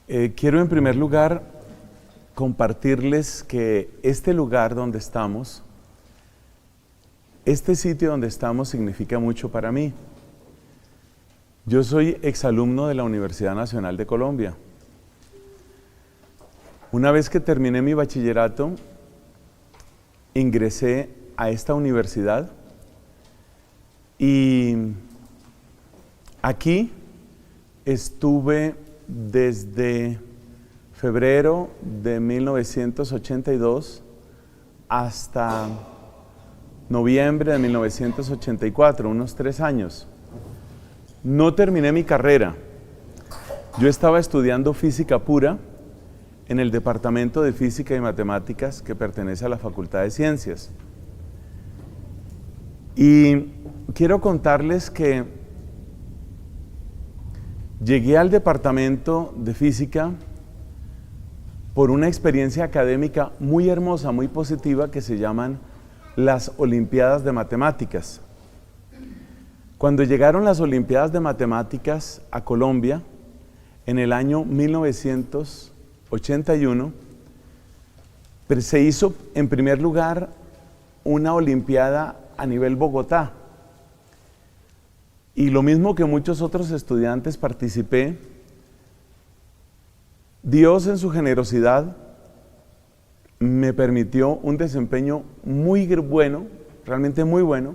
Quiero en primer lugar compartirles que este lugar donde estamos, este sitio donde estamos significa mucho para mí. Yo soy exalumno de la Universidad Nacional de Colombia. Una vez que terminé mi bachillerato, ingresé a esta universidad y aquí estuve desde febrero de 1982 hasta noviembre de 1984, unos 3 años. No terminé mi carrera. Yo estaba estudiando física pura en el Departamento de Física y Matemáticas que pertenece a la Facultad de Ciencias. Y quiero contarles que llegué al Departamento de Física por una experiencia académica muy hermosa, muy positiva, que se llaman las Olimpiadas de Matemáticas. Cuando llegaron las Olimpiadas de Matemáticas a Colombia, en el año 1981, se hizo en primer lugar una Olimpiada a nivel Bogotá. Y lo mismo que muchos otros estudiantes participé. Dios en su generosidad me permitió un desempeño muy bueno, realmente muy bueno,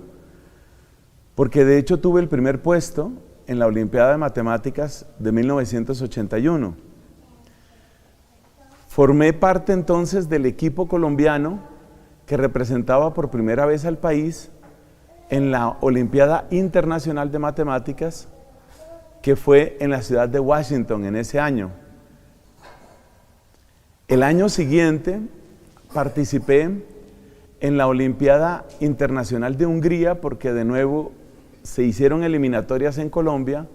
porque de hecho tuve el primer puesto en la Olimpiada de Matemáticas de 1981. Formé parte entonces del equipo colombiano que representaba por primera vez al país en la Olimpiada Internacional de Matemáticas, que fue en la ciudad de Washington en ese año. El año siguiente participé en la Olimpiada Internacional de Hungría, porque de nuevo se hicieron eliminatorias en Colombia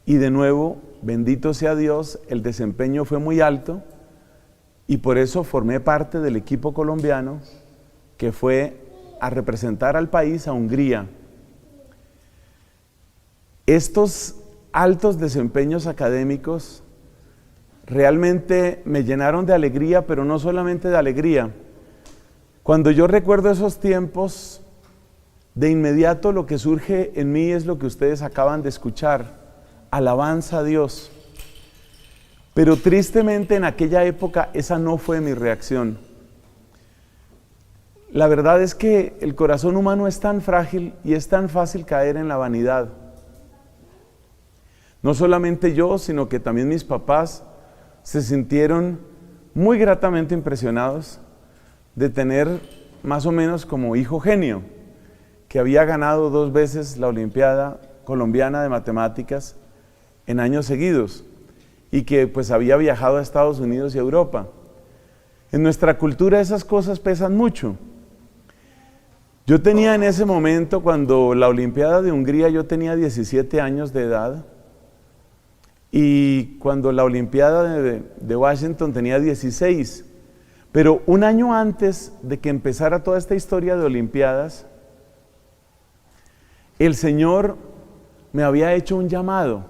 y de nuevo, bendito sea Dios, el desempeño fue muy alto y por eso formé parte del equipo colombiano que fue a representar al país a Hungría. Estos altos desempeños académicos realmente me llenaron de alegría, pero no solamente de alegría. Cuando yo recuerdo esos tiempos, de inmediato lo que surge en mí es lo que ustedes acaban de escuchar: alabanza a Dios. Pero tristemente en aquella época esa no fue mi reacción. La verdad es que el corazón humano es tan frágil y es tan fácil caer en la vanidad. No solamente yo, sino que también mis papás se sintieron muy gratamente impresionados de tener más o menos como hijo genio, que había ganado 2 veces la Olimpiada Colombiana de Matemáticas en años seguidos y que pues había viajado a Estados Unidos y Europa. En nuestra cultura esas cosas pesan mucho. Yo tenía en ese momento, cuando la Olimpiada de Hungría, yo tenía 17 años de edad, y cuando la Olimpiada de Washington tenía 16. Pero un año antes de que empezara toda esta historia de Olimpiadas, el Señor me había hecho un llamado.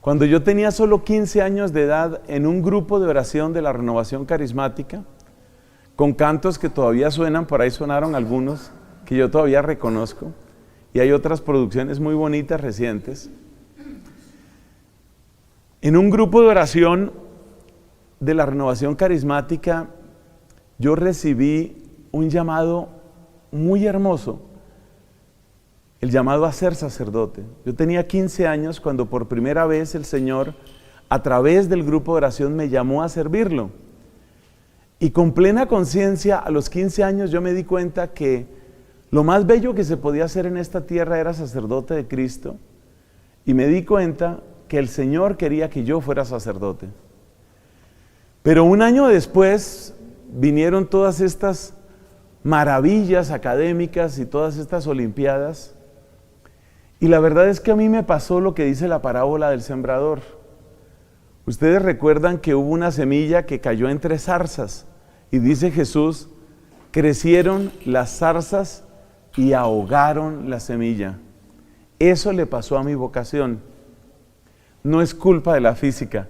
Cuando yo tenía solo 15 años de edad, en un grupo de oración de la Renovación Carismática, con cantos que todavía suenan, por ahí sonaron algunos que yo todavía reconozco, y hay otras producciones muy bonitas recientes. En un grupo de oración de la Renovación Carismática, yo recibí un llamado muy hermoso, el llamado a ser sacerdote. Yo tenía 15 años cuando por primera vez el Señor, a través del grupo de oración, me llamó a servirlo. Y con plena conciencia, a los 15 años yo me di cuenta que lo más bello que se podía hacer en esta tierra era sacerdote de Cristo, y me di cuenta que el Señor quería que yo fuera sacerdote. Pero un año después vinieron todas estas maravillas académicas y todas estas olimpiadas, y la verdad es que a mí me pasó lo que dice la parábola del sembrador. Ustedes recuerdan que hubo una semilla que cayó entre zarzas, y dice Jesús: crecieron las zarzas y ahogaron la semilla. Eso le pasó a mi vocación. No es culpa de la física,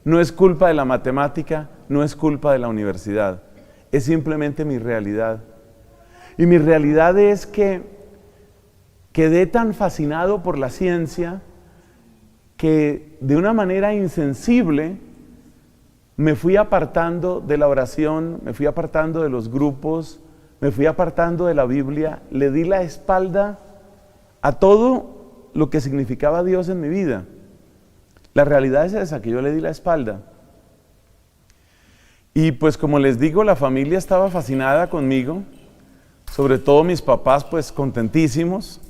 no es culpa de la matemática, no es culpa de la universidad, es simplemente mi realidad. Y mi realidad es que quedé tan fascinado por la ciencia que de una manera insensible me fui apartando de la oración, me fui apartando de los grupos, me fui apartando de la Biblia, le di la espalda a todo lo que significaba Dios en mi vida. La realidad es esa, que yo le di la espalda. Y pues como les digo, la familia estaba fascinada conmigo, sobre todo mis papás pues contentísimos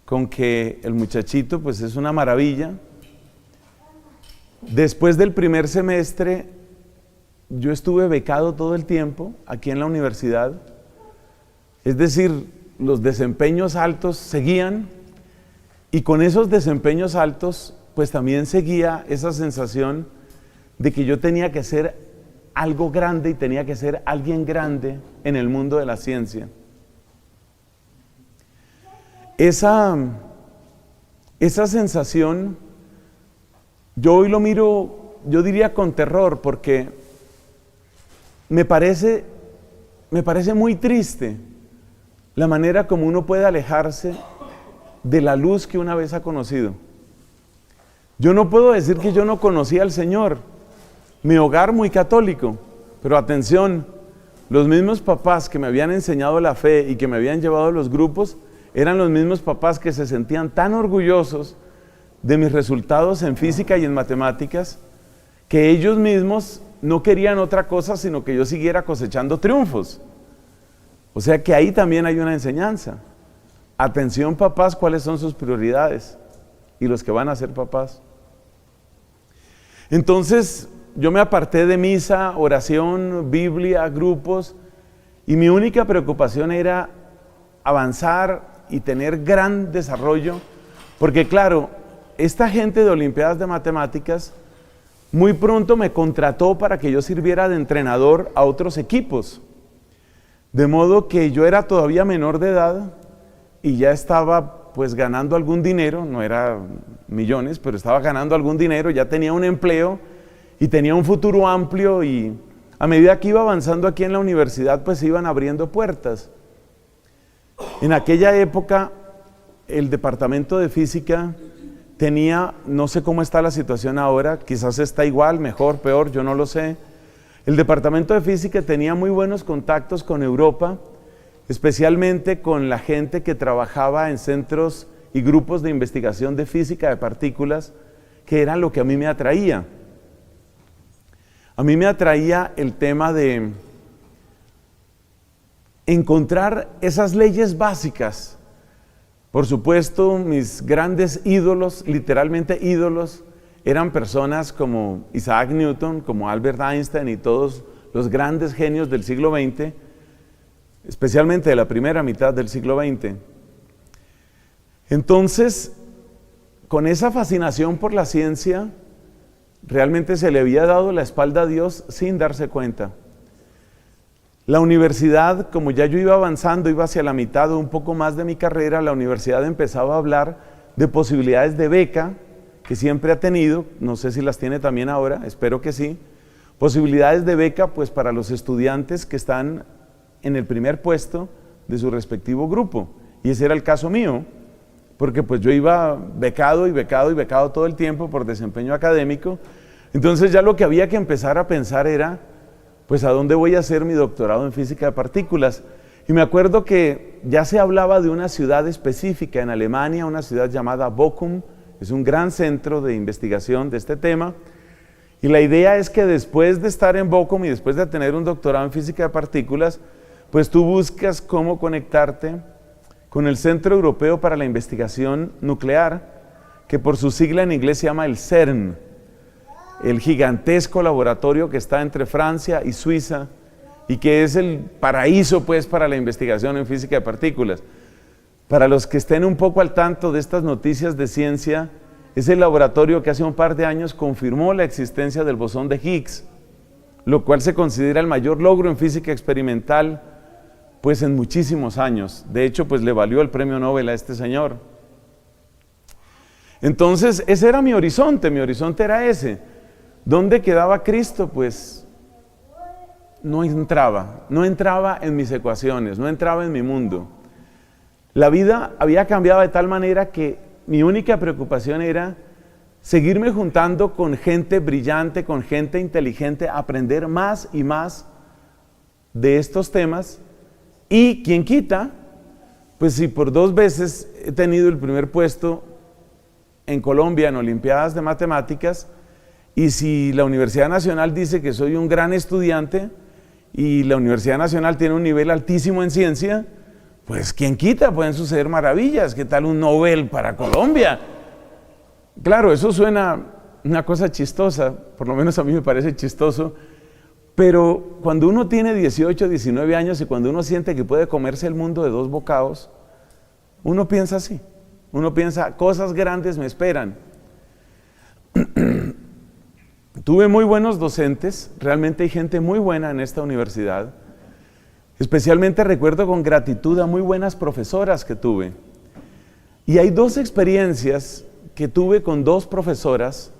con que el muchachito pues es una maravilla. Después del primer semestre yo estuve becado todo el tiempo aquí en la universidad, es decir, los desempeños altos seguían, y con esos desempeños altos pues también seguía esa sensación de que yo tenía que ser algo grande y tenía que ser alguien grande en el mundo de la ciencia. Esa sensación, yo hoy lo miro, yo diría con terror, porque me parece muy triste la manera como uno puede alejarse de la luz que una vez ha conocido. Yo no puedo decir que yo no conocía al Señor, mi hogar muy católico, pero atención, los mismos papás que me habían enseñado la fe y que me habían llevado a los grupos, eran los mismos papás que se sentían tan orgullosos de mis resultados en física y en matemáticas, que ellos mismos no querían otra cosa sino que yo siguiera cosechando triunfos. O sea que ahí también hay una enseñanza. Atención papás, ¿cuáles son sus prioridades? Y los que van a ser papás. Entonces yo me aparté de misa, oración, Biblia, grupos, y mi única preocupación era avanzar y tener gran desarrollo, porque claro, esta gente de Olimpiadas de Matemáticas muy pronto me contrató para que yo sirviera de entrenador a otros equipos, de modo que yo era todavía menor de edad y ya estaba pues ganando algún dinero, no era millones, pero estaba ganando algún dinero, ya tenía un empleo y tenía un futuro amplio, y a medida que iba avanzando aquí en la universidad pues se iban abriendo puertas. En aquella época el departamento de física tenía, no sé cómo está la situación ahora, quizás está igual, mejor, peor, yo no lo sé. El departamento de física tenía muy buenos contactos con Europa, especialmente con la gente que trabajaba en centros y grupos de investigación de física de partículas, que era lo que a mí me atraía. A mí me atraía el tema de encontrar esas leyes básicas. Por supuesto, mis grandes ídolos, literalmente ídolos, eran personas como Isaac Newton, como Albert Einstein y todos los grandes genios del siglo XX, especialmente de la primera mitad del siglo XX. Entonces, con esa fascinación por la ciencia, realmente se le había dado la espalda a Dios sin darse cuenta. La universidad, como ya yo iba avanzando, iba hacia la mitad o un poco más de mi carrera, la universidad empezaba a hablar de posibilidades de beca, que siempre ha tenido, no sé si las tiene también ahora, espero que sí, posibilidades de beca pues para los estudiantes que están en el primer puesto de su respectivo grupo, y ese era el caso mío, porque pues yo iba becado y becado y becado todo el tiempo por desempeño académico. Entonces ya lo que había que empezar a pensar era, pues ¿a dónde voy a hacer mi doctorado en física de partículas? Y me acuerdo que ya se hablaba de una ciudad específica en Alemania, una ciudad llamada Bochum, es un gran centro de investigación de este tema, y la idea es que después de estar en Bochum y después de tener un doctorado en física de partículas, pues tú buscas cómo conectarte con el Centro Europeo para la Investigación Nuclear, que por su sigla en inglés se llama el CERN, el gigantesco laboratorio que está entre Francia y Suiza, y que es el paraíso pues para la investigación en física de partículas. Para los que estén un poco al tanto de estas noticias de ciencia, es el laboratorio que hace un par de años confirmó la existencia del bosón de Higgs, lo cual se considera el mayor logro en física experimental pues en muchísimos años. De hecho, pues le valió el premio Nobel a este señor. Entonces, ese era mi horizonte era ese. ¿Dónde quedaba Cristo? Pues no entraba en mis ecuaciones, no entraba en mi mundo. La vida había cambiado de tal manera que mi única preocupación era seguirme juntando con gente brillante, con gente inteligente, aprender más y más de estos temas. Y quien quita, pues si por 2 veces he tenido el primer puesto en Colombia en Olimpiadas de Matemáticas, y si la Universidad Nacional dice que soy un gran estudiante y la Universidad Nacional tiene un nivel altísimo en ciencia, pues quien quita, pueden suceder maravillas. ¿Qué tal un Nobel para Colombia? Claro, eso suena una cosa chistosa, por lo menos a mí me parece chistoso, pero cuando uno tiene 18, 19 años y cuando uno siente que puede comerse el mundo de 2 bocados, uno piensa así, uno piensa, cosas grandes me esperan. Tuve muy buenos docentes, realmente hay gente muy buena en esta universidad. Especialmente recuerdo con gratitud a muy buenas profesoras que tuve. Y hay 2 experiencias que tuve con 2 profesoras,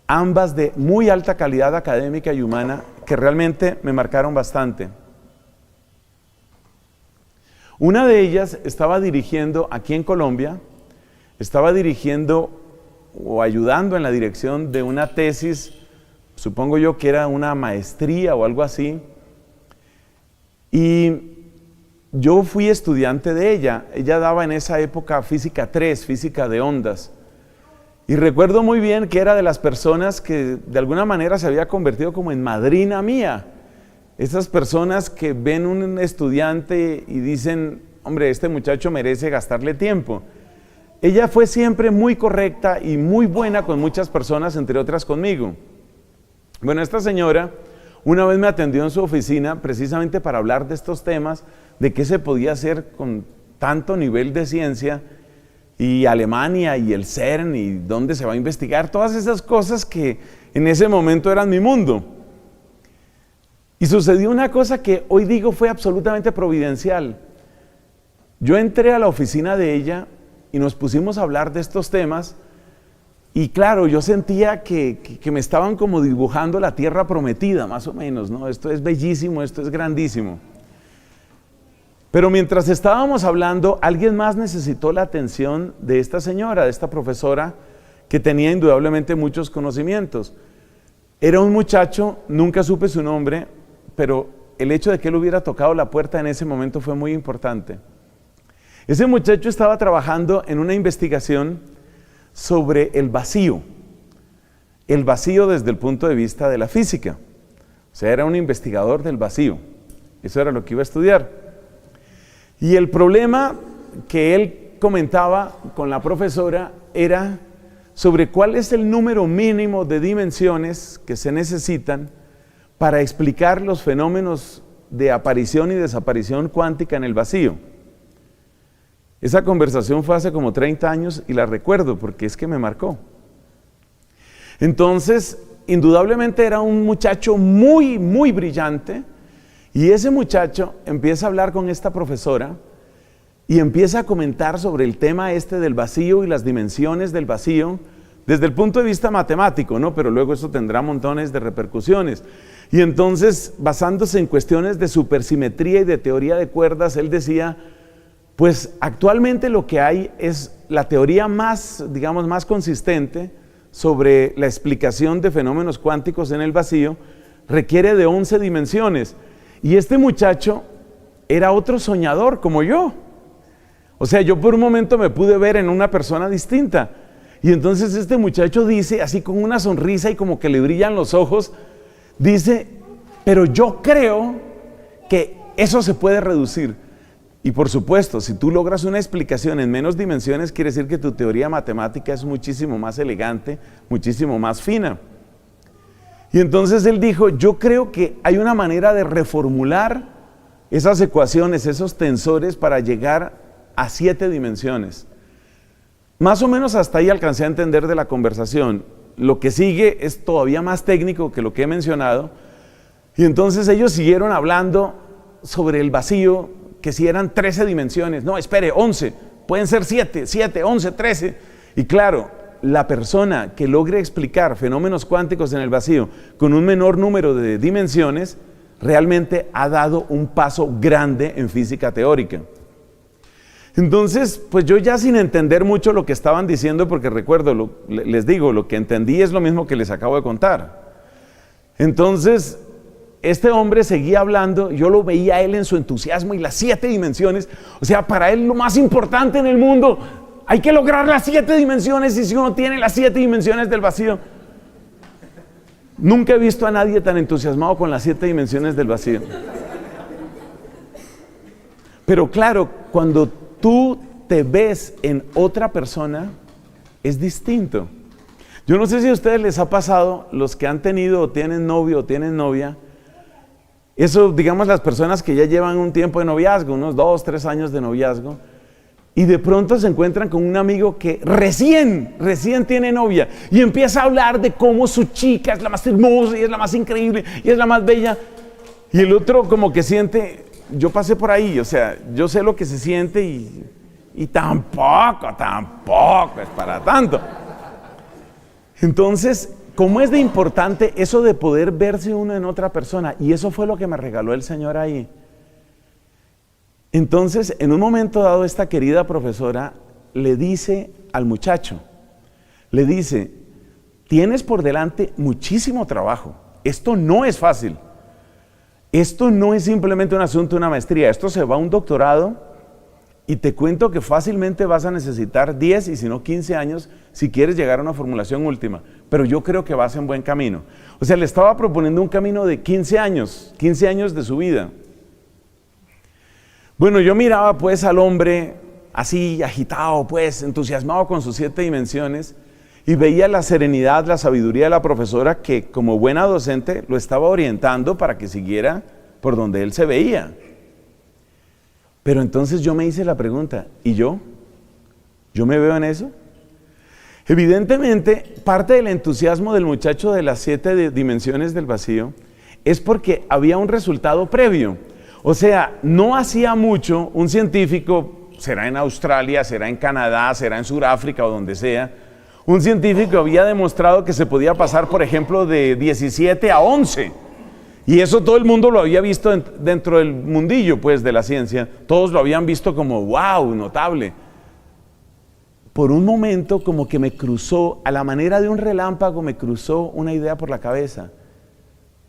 ambas de muy alta calidad académica y humana, que realmente me marcaron bastante. Una de ellas estaba dirigiendo aquí en Colombia, estaba dirigiendo o ayudando en la dirección de una tesis, supongo yo que era una maestría o algo así, y yo fui estudiante de ella. Ella daba en esa época física 3, física de ondas, y recuerdo muy bien que era de las personas que de alguna manera se había convertido como en madrina mía. Esas personas que ven un estudiante y dicen, hombre, este muchacho merece gastarle tiempo. Ella fue siempre muy correcta y muy buena con muchas personas, entre otras conmigo. Bueno, esta señora una vez me atendió en su oficina precisamente para hablar de estos temas, de qué se podía hacer con tanto nivel de ciencia, y Alemania y el CERN y dónde se va a investigar, todas esas cosas que en ese momento eran mi mundo. Y sucedió una cosa que hoy digo fue absolutamente providencial. Yo entré a la oficina de ella y nos pusimos a hablar de estos temas, y claro, yo sentía que me estaban como dibujando la tierra prometida, más o menos, ¿no? Esto es bellísimo, esto es grandísimo. Pero mientras estábamos hablando, alguien más necesitó la atención de esta señora, de esta profesora, que tenía indudablemente muchos conocimientos. Era un muchacho, nunca supe su nombre, pero el hecho de que él hubiera tocado la puerta en ese momento fue muy importante. Ese muchacho estaba trabajando en una investigación sobre el vacío desde el punto de vista de la física. O sea, era un investigador del vacío, eso era lo que iba a estudiar. Y el problema que él comentaba con la profesora era sobre cuál es el número mínimo de dimensiones que se necesitan para explicar los fenómenos de aparición y desaparición cuántica en el vacío. Esa conversación fue hace como 30 años y la recuerdo porque es que me marcó. Entonces, indudablemente era un muchacho muy, muy brillante, y ese muchacho empieza a hablar con esta profesora y empieza a comentar sobre el tema este del vacío y las dimensiones del vacío desde el punto de vista matemático, ¿no? Pero luego eso tendrá montones de repercusiones. Y entonces, basándose en cuestiones de supersimetría y de teoría de cuerdas, él decía, pues actualmente lo que hay es la teoría más, digamos, más consistente sobre la explicación de fenómenos cuánticos en el vacío, requiere de 11 dimensiones. Y este muchacho era otro soñador como yo. O sea, yo por un momento me pude ver en una persona distinta. Y entonces este muchacho dice, así con una sonrisa y como que le brillan los ojos, dice, pero yo creo que eso se puede reducir. Y por supuesto, si tú logras una explicación en menos dimensiones, quiere decir que tu teoría matemática es muchísimo más elegante, muchísimo más fina. Y entonces él dijo, yo creo que hay una manera de reformular esas ecuaciones, esos tensores para llegar a 7 dimensiones. Más o menos hasta ahí alcancé a entender de la conversación. Lo que sigue es todavía más técnico que lo que he mencionado. Y entonces ellos siguieron hablando sobre el vacío, que si eran 13 dimensiones, no, espere, 11, pueden ser 7, 11, 13. Y claro, la persona que logre explicar fenómenos cuánticos en el vacío con un menor número de dimensiones, realmente ha dado un paso grande en física teórica. Entonces, pues yo ya sin entender mucho lo que estaban diciendo, porque recuerdo, les digo, lo que entendí es lo mismo que les acabo de contar. Entonces, este hombre seguía hablando, yo lo veía a él en su entusiasmo y las 7 dimensiones, o sea, para él lo más importante en el mundo, hay que lograr las 7 dimensiones, y si uno tiene las 7 dimensiones del vacío. Nunca he visto a nadie tan entusiasmado con las 7 dimensiones del vacío. Pero claro, cuando tú te ves en otra persona, es distinto. Yo no sé si a ustedes les ha pasado, los que han tenido o tienen novio o tienen novia, eso, digamos, las personas que ya llevan un tiempo de noviazgo, unos 2, 3 años de noviazgo, y de pronto se encuentran con un amigo que recién tiene novia, y empieza a hablar de cómo su chica es la más hermosa, y es la más increíble, y es la más bella, y el otro como que siente, yo pasé por ahí, o sea, yo sé lo que se siente, y tampoco es para tanto. Entonces, ¿cómo es de importante eso de poder verse uno en otra persona? Y eso fue lo que me regaló el Señor ahí. Entonces, en un momento dado, esta querida profesora le dice al muchacho, le dice, tienes por delante muchísimo trabajo, esto no es fácil, esto no es simplemente un asunto de una maestría, esto se va a un doctorado, y te cuento que fácilmente vas a necesitar 10 y si no 15 años si quieres llegar a una formulación última, pero yo creo que vas en buen camino. O sea, le estaba proponiendo un camino de 15 años de su vida. Bueno, yo miraba pues al hombre así agitado, pues entusiasmado con sus 7 dimensiones, y veía la serenidad, la sabiduría de la profesora que como buena docente lo estaba orientando para que siguiera por donde él se veía. Pero entonces yo me hice la pregunta, ¿y yo? ¿Yo me veo en eso? Evidentemente, parte del entusiasmo del muchacho de las 7 dimensiones del vacío es porque había un resultado previo. O sea, no hacía mucho un científico, será en Australia, será en Canadá, será en Sudáfrica o donde sea, un científico había demostrado que se podía pasar, por ejemplo, de 17 a 11. Y eso todo el mundo lo había visto dentro del mundillo, pues, de la ciencia. Todos lo habían visto como, wow, notable. Por un momento como que me cruzó, a la manera de un relámpago, me cruzó una idea por la cabeza.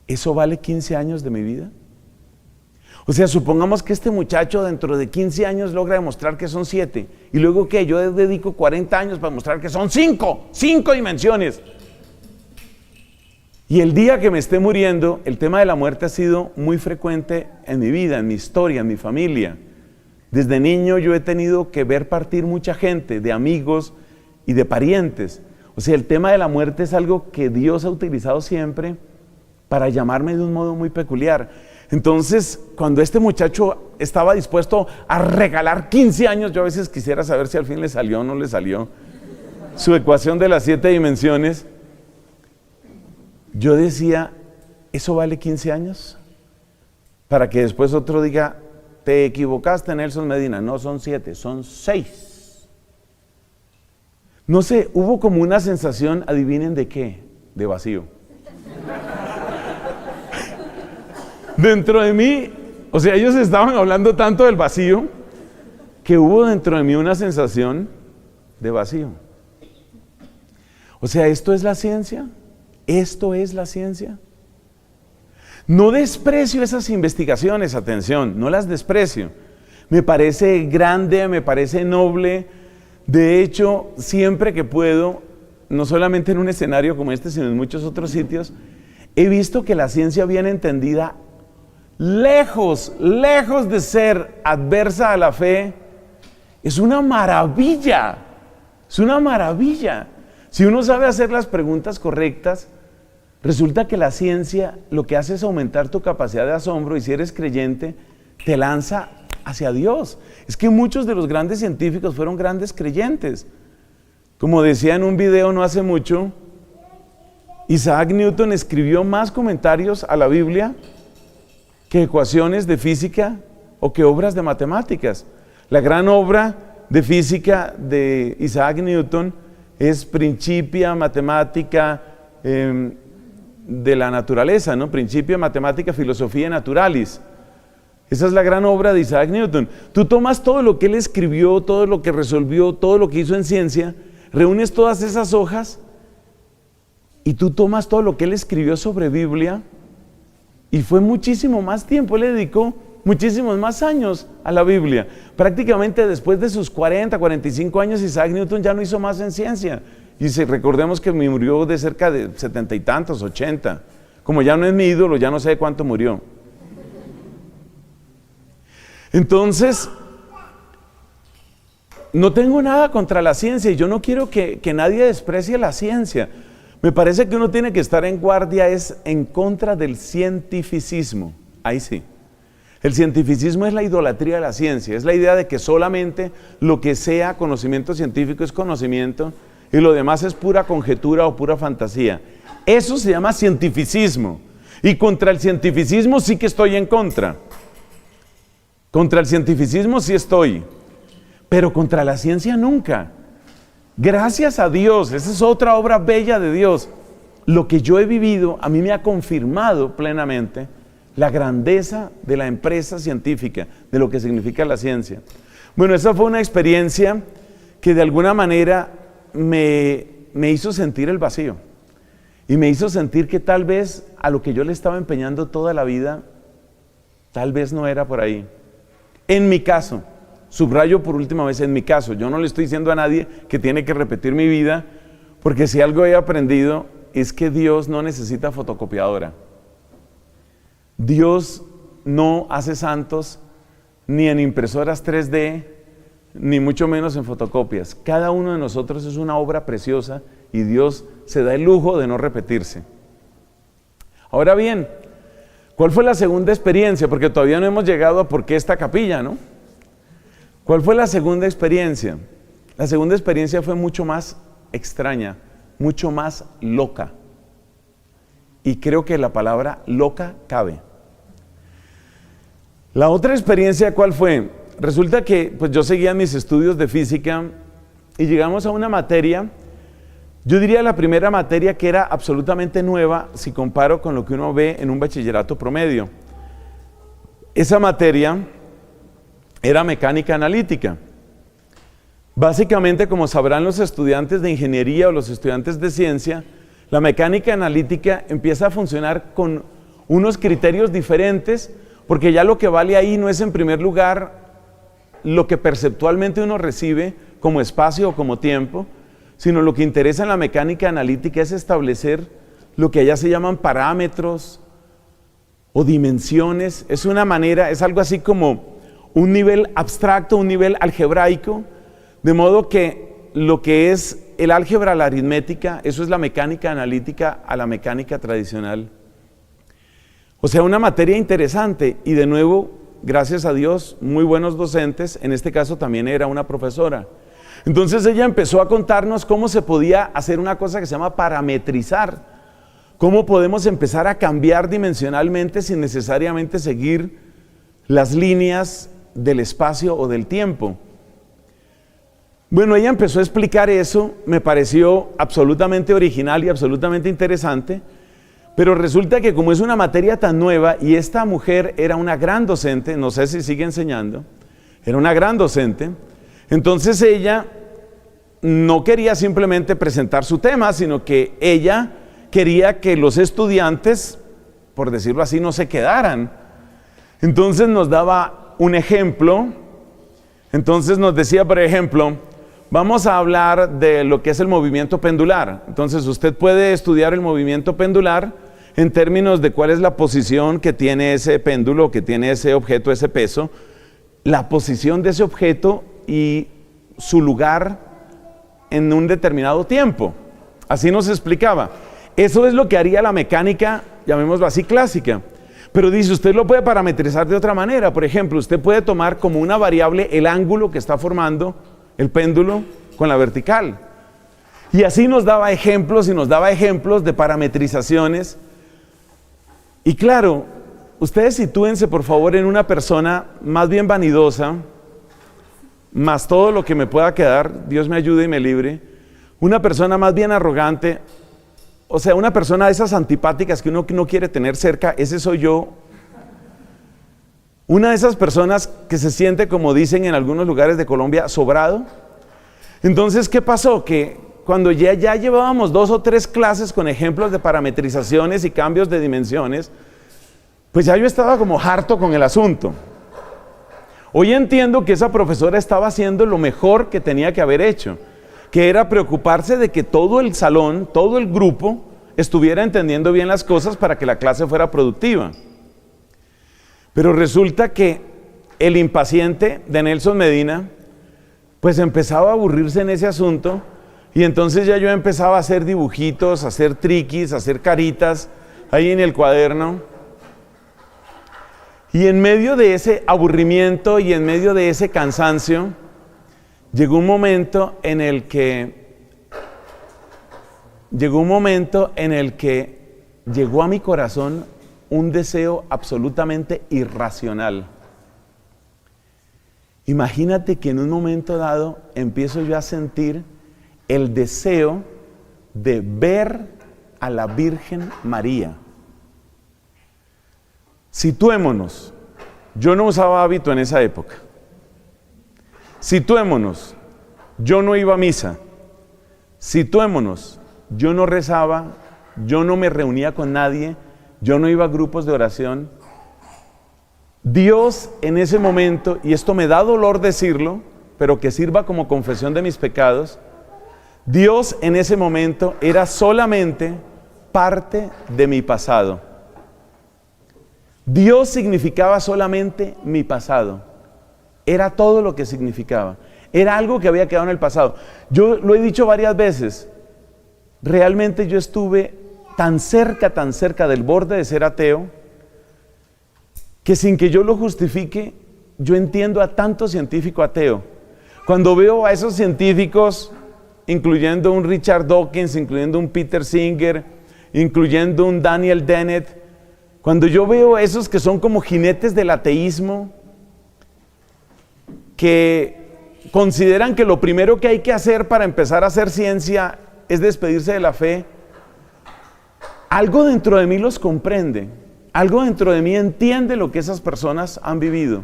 ¿Eso vale 15 años de mi vida? O sea, supongamos que este muchacho dentro de 15 años logra demostrar que son 7. Y luego que yo dedico 40 años para demostrar que son 5 dimensiones. Y el día que me esté muriendo, el tema de la muerte ha sido muy frecuente en mi vida, en mi historia, en mi familia. Desde niño yo he tenido que ver partir mucha gente, de amigos y de parientes. O sea, el tema de la muerte es algo que Dios ha utilizado siempre para llamarme de un modo muy peculiar. Entonces, cuando este muchacho estaba dispuesto a regalar 15 años, yo a veces quisiera saber si al fin le salió o no le salió su ecuación de las 7 dimensiones. Yo decía, ¿eso vale 15 años? Para que después otro diga, te equivocaste, Nelson Medina. No son 7, son 6. No sé, hubo como una sensación, adivinen de qué, de vacío. Dentro de mí, o sea, ellos estaban hablando tanto del vacío, que hubo dentro de mí una sensación de vacío. O sea, ¿esto es la ciencia? ¿Esto es la ciencia? No desprecio esas investigaciones, atención, no las desprecio. Me parece grande, me parece noble. De hecho, siempre que puedo, no solamente en un escenario como este, sino en muchos otros sitios, he visto que la ciencia bien entendida, lejos de ser adversa a la fe, es una maravilla. Es una maravilla. Si uno sabe hacer las preguntas correctas, resulta que la ciencia lo que hace es aumentar tu capacidad de asombro y si eres creyente, te lanza hacia Dios. Es que muchos de los grandes científicos fueron grandes creyentes. Como decía en un video no hace mucho, Isaac Newton escribió más comentarios a la Biblia que ecuaciones de física o que obras de matemáticas. La gran obra de física de Isaac Newton es Principia Mathematica de la Naturaleza, ¿no? Principia Mathematica Philosophiae Naturalis. Esa es la gran obra de Isaac Newton. Tú tomas todo lo que él escribió, todo lo que resolvió, todo lo que hizo en ciencia, reúnes todas esas hojas y tú tomas todo lo que él escribió sobre Biblia, y fue muchísimo más tiempo. Él le dedicó muchísimos más años a la Biblia. Prácticamente después de sus 40, 45 años, Isaac Newton ya no hizo más en ciencia. Y recordemos que murió de cerca de 70 y tantos, 80. Como ya no es mi ídolo, ya no sé de cuánto murió. Entonces, no tengo nada contra la ciencia y yo no quiero que nadie desprecie la ciencia. Me parece que uno tiene que estar en guardia es en contra del cientificismo. Ahí sí. El cientificismo es la idolatría de la ciencia, es la idea de que solamente lo que sea conocimiento científico es conocimiento y lo demás es pura conjetura o pura fantasía. Eso se llama cientificismo, y contra el cientificismo sí que estoy en contra. Contra el cientificismo sí estoy, pero contra la ciencia nunca. Gracias a Dios, esa es otra obra bella de Dios. Lo que yo he vivido a mí me ha confirmado plenamente la grandeza de la empresa científica, de lo que significa la ciencia. Bueno, esa fue una experiencia que de alguna manera me hizo sentir el vacío y me hizo sentir que tal vez a lo que yo le estaba empeñando toda la vida, tal vez no era por ahí. En mi caso, subrayo por última vez, en mi caso, yo no le estoy diciendo a nadie que tiene que repetir mi vida, porque si algo he aprendido es que Dios no necesita fotocopiadora. Dios no hace santos ni en impresoras 3D, ni mucho menos en fotocopias. Cada uno de nosotros es una obra preciosa y Dios se da el lujo de no repetirse. Ahora bien, ¿cuál fue la segunda experiencia? Porque todavía no hemos llegado a por qué esta capilla, ¿no? ¿Cuál fue la segunda experiencia? La segunda experiencia fue mucho más extraña, mucho más loca. Y creo que la palabra loca cabe. La otra experiencia, ¿cuál fue? Resulta que pues yo seguía mis estudios de física y llegamos a una materia, yo diría la primera materia que era absolutamente nueva si comparo con lo que uno ve en un bachillerato promedio. Esa materia era mecánica analítica. Básicamente, como sabrán los estudiantes de ingeniería o los estudiantes de ciencia, la mecánica analítica empieza a funcionar con unos criterios diferentes, porque ya lo que vale ahí no es en primer lugar lo que perceptualmente uno recibe como espacio o como tiempo, sino lo que interesa en la mecánica analítica es establecer lo que allá se llaman parámetros o dimensiones. Es una manera, es algo así como un nivel abstracto, un nivel algebraico, de modo que lo que es el álgebra, la aritmética, eso es la mecánica analítica a la mecánica tradicional. O sea, una materia interesante y de nuevo, gracias a Dios, muy buenos docentes, en este caso también era una profesora. Entonces ella empezó a contarnos cómo se podía hacer una cosa que se llama parametrizar, cómo podemos empezar a cambiar dimensionalmente sin necesariamente seguir las líneas del espacio o del tiempo. Bueno, ella empezó a explicar eso, me pareció absolutamente original y absolutamente interesante, pero resulta que como es una materia tan nueva y esta mujer era una gran docente, no sé si sigue enseñando, era una gran docente, entonces ella no quería simplemente presentar su tema, sino que ella quería que los estudiantes, por decirlo así, no se quedaran. Entonces nos daba un ejemplo, entonces nos decía, por ejemplo, vamos a hablar de lo que es el movimiento pendular. Entonces usted puede estudiar el movimiento pendular en términos de cuál es la posición que tiene ese péndulo, que tiene ese objeto, ese peso, la posición de ese objeto y su lugar en un determinado tiempo. Así nos explicaba. Eso es lo que haría la mecánica, llamémoslo así, clásica. Pero dice, usted lo puede parametrizar de otra manera. Por ejemplo, usted puede tomar como una variable el ángulo que está formando el péndulo con la vertical. Y así nos daba ejemplos y nos daba ejemplos de parametrizaciones. Y claro, ustedes sitúense por favor en una persona más bien vanidosa, más todo lo que me pueda quedar, Dios me ayude y me libre, una persona más bien arrogante, o sea, una persona de esas antipáticas que uno no quiere tener cerca, ese soy yo. Una de esas personas que se siente, como dicen en algunos lugares de Colombia, sobrado. Entonces, ¿qué pasó? Que cuando ya llevábamos 2 o 3 clases con ejemplos de parametrizaciones y cambios de dimensiones, pues ya yo estaba como harto con el asunto. Hoy entiendo que esa profesora estaba haciendo lo mejor que tenía que haber hecho, que era preocuparse de que todo el salón, todo el grupo, estuviera entendiendo bien las cosas para que la clase fuera productiva. Pero resulta que el impaciente de Nelson Medina, pues empezaba a aburrirse en ese asunto, y entonces ya yo empezaba a hacer dibujitos, a hacer triquis, a hacer caritas ahí en el cuaderno. Y en medio de ese aburrimiento y en medio de ese cansancio, llegó un momento en el que llegó a mi corazón un deseo absolutamente irracional. Imagínate que en un momento dado empiezo yo a sentir el deseo de ver a la Virgen María. Situémonos, yo no usaba hábito en esa época. Situémonos, yo no iba a misa. Situémonos, yo no rezaba, yo no me reunía con nadie, yo no iba a grupos de oración. Dios en ese momento, y esto me da dolor decirlo, pero que sirva como confesión de mis pecados, Dios en ese momento era solamente parte de mi pasado. Dios significaba solamente mi pasado. Era todo lo que significaba. Era algo que había quedado en el pasado. Yo lo he dicho varias veces. Realmente yo estuve tan cerca del borde de ser ateo, que sin que yo lo justifique, yo entiendo a tanto científico ateo. Cuando veo a esos científicos, incluyendo un Richard Dawkins, incluyendo un Peter Singer, incluyendo un Daniel Dennett, cuando yo veo esos que son como jinetes del ateísmo, que consideran que lo primero que hay que hacer para empezar a hacer ciencia es despedirse de la fe, algo dentro de mí los comprende, algo dentro de mí entiende lo que esas personas han vivido,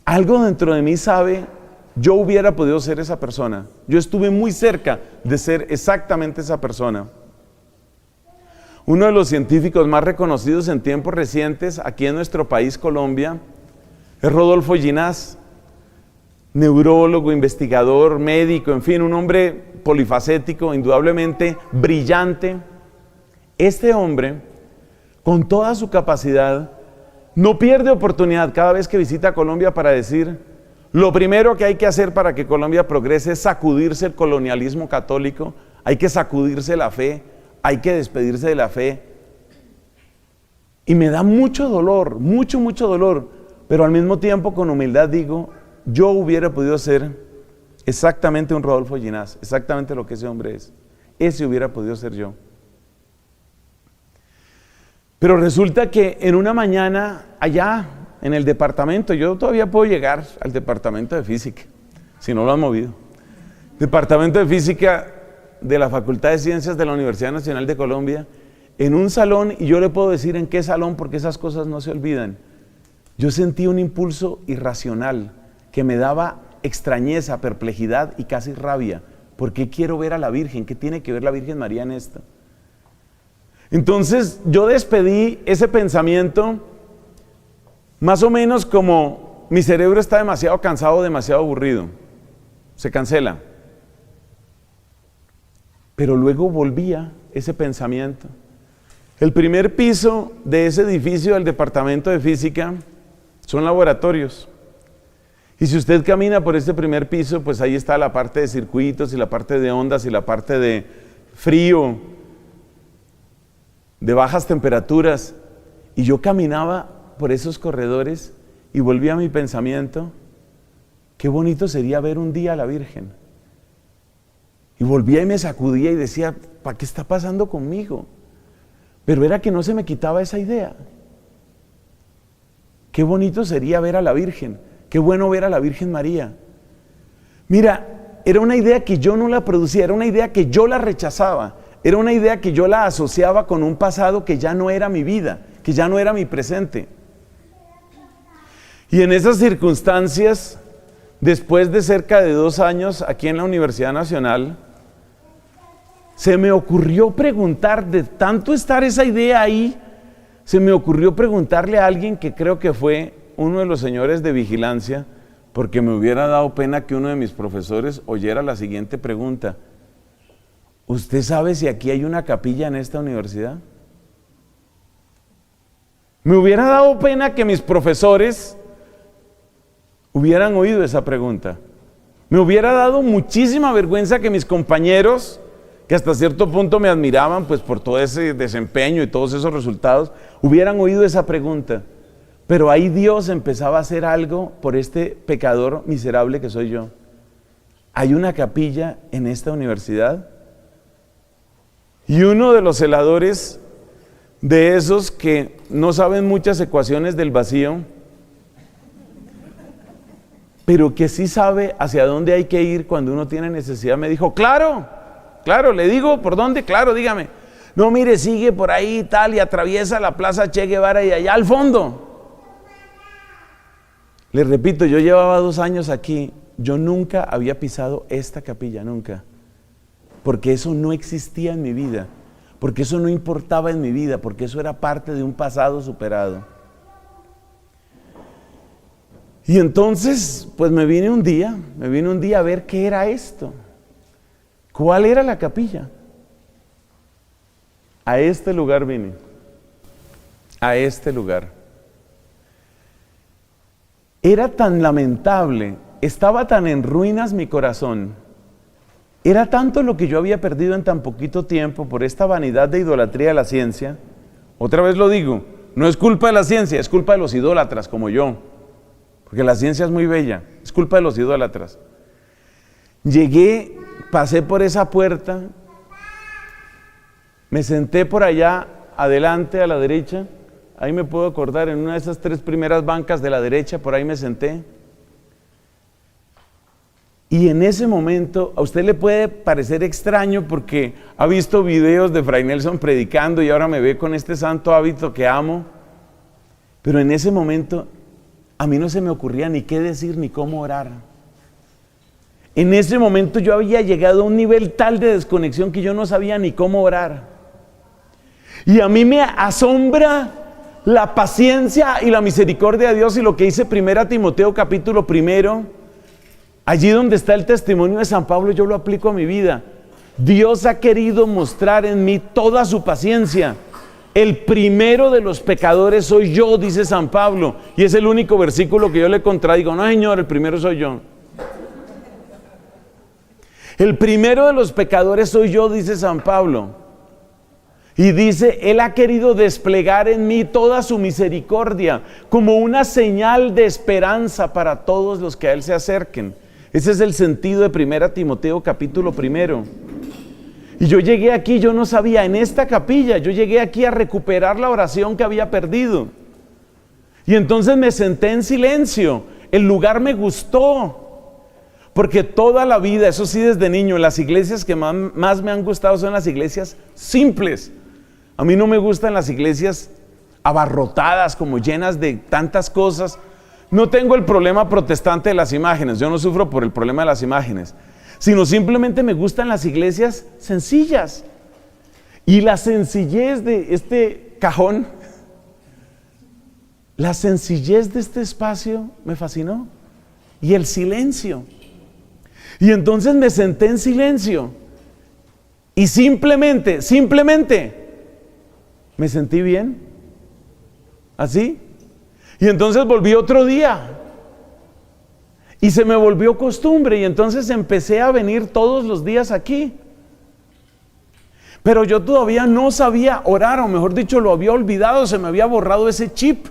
algo dentro de mí sabe, yo hubiera podido ser esa persona, yo estuve muy cerca de ser exactamente esa persona. Uno de los científicos más reconocidos en tiempos recientes aquí en nuestro país, Colombia, es Rodolfo Ginás, neurólogo, investigador, médico, en fin, un hombre polifacético, indudablemente brillante. Este hombre, con toda su capacidad, no pierde oportunidad cada vez que visita Colombia para decir: lo primero que hay que hacer para que Colombia progrese es sacudirse el colonialismo católico, hay que sacudirse la fe, hay que despedirse de la fe. Y me da mucho dolor, mucho dolor, pero al mismo tiempo con humildad digo, yo hubiera podido ser exactamente un Rodolfo Ginás, exactamente lo que ese hombre es. Ese hubiera podido ser yo. Pero resulta que en una mañana allá en el departamento, yo todavía puedo llegar al departamento de física, si no lo han movido. Departamento de física de la Facultad de Ciencias de la Universidad Nacional de Colombia, en un salón, y yo le puedo decir en qué salón porque esas cosas no se olvidan. Yo sentí un impulso irracional que me daba extrañeza, perplejidad y casi rabia. ¿Por qué quiero ver a la Virgen? ¿Qué tiene que ver la Virgen María en esto? Entonces yo despedí ese pensamiento más o menos como mi cerebro está demasiado cansado, demasiado aburrido. Se cancela. Pero luego volvía ese pensamiento. El primer piso de ese edificio del departamento de física son laboratorios. Y si usted camina por este primer piso, pues ahí está la parte de circuitos y la parte de ondas y la parte de frío, de bajas temperaturas. Y yo caminaba por esos corredores y volvía a mi pensamiento: qué bonito sería ver un día a la Virgen. Y volvía y me sacudía y decía: ¿para qué está pasando conmigo? Pero era que no se me quitaba esa idea. Qué bonito sería ver a la Virgen, qué bueno ver a la Virgen María. Mira, era una idea que yo no la producía, era una idea que yo la rechazaba, era una idea que yo la asociaba con un pasado que ya no era mi vida, que ya no era mi presente. Y en esas circunstancias, después de cerca de 2 años aquí en la Universidad Nacional, se me ocurrió preguntar, de tanto estar esa idea ahí, se me ocurrió preguntarle a alguien que creo que fue uno de los señores de vigilancia, porque me hubiera dado pena que uno de mis profesores oyera la siguiente pregunta: ¿usted sabe si aquí hay una capilla en esta universidad? Me hubiera dado pena que mis profesores hubieran oído esa pregunta. Me hubiera dado muchísima vergüenza que mis compañeros, que hasta cierto punto me admiraban pues por todo ese desempeño y todos esos resultados, hubieran oído esa pregunta. Pero ahí Dios empezaba a hacer algo por este pecador miserable que soy yo. Hay una capilla en esta universidad. Y uno de los celadores, de esos que no saben muchas ecuaciones del vacío, pero que sí sabe hacia dónde hay que ir cuando uno tiene necesidad, me dijo: claro, le digo, ¿por dónde? Claro, dígame. No, mire, sigue por ahí tal y atraviesa la Plaza Che Guevara y allá al fondo. Les repito, yo llevaba 2 años aquí, yo nunca había pisado esta capilla, nunca. Porque eso no existía en mi vida, porque eso no importaba en mi vida, porque eso era parte de un pasado superado. Y entonces, pues me vine un día a ver qué era esto. ¿Cuál era la capilla? A este lugar vine, a este lugar. Era tan lamentable, estaba tan en ruinas mi corazón, era tanto lo que yo había perdido en tan poquito tiempo por esta vanidad de idolatría de la ciencia. Otra vez lo digo, no es culpa de la ciencia, es culpa de los idólatras como yo, porque la ciencia es muy bella, es culpa de los idólatras. Llegué, pasé por esa puerta, me senté por allá adelante a la derecha, ahí me puedo acordar, en una de esas 3 primeras bancas de la derecha, por ahí me senté. Y en ese momento, a usted le puede parecer extraño porque ha visto videos de Fray Nelson predicando y ahora me ve con este santo hábito que amo, pero en ese momento a mí no se me ocurría ni qué decir ni cómo orar. En ese momento yo había llegado a un nivel tal de desconexión que yo no sabía ni cómo orar. Y a mí me asombra la paciencia y la misericordia de Dios, y lo que dice 1 Timoteo capítulo 1, allí donde está el testimonio de San Pablo, yo lo aplico a mi vida. Dios ha querido mostrar en mí toda su paciencia. El primero de los pecadores soy yo, dice San Pablo, y es el único versículo que yo le contradigo. No, Señor, el primero soy yo. El primero de los pecadores soy yo, dice San Pablo. Y dice, Él ha querido desplegar en mí toda su misericordia como una señal de esperanza para todos los que a Él se acerquen. Ese es el sentido de 1 Timoteo capítulo 1. Y yo llegué aquí, yo no sabía, en esta capilla, yo llegué aquí a recuperar la oración que había perdido. Y entonces me senté en silencio, el lugar me gustó. Porque toda la vida, eso sí desde niño, las iglesias que más me han gustado son las iglesias simples. A mí no me gustan las iglesias abarrotadas, como llenas de tantas cosas. No tengo el problema protestante de las imágenes, yo no sufro por el problema de las imágenes, sino simplemente me gustan las iglesias sencillas. Y la sencillez de este cajón, la sencillez de este espacio me fascinó. Y el silencio. Y entonces me senté en silencio y simplemente me sentí bien, así. Y entonces volví otro día y se me volvió costumbre, y entonces empecé a venir todos los días aquí. Pero yo todavía no sabía orar, o mejor dicho, lo había olvidado, se me había borrado ese chip.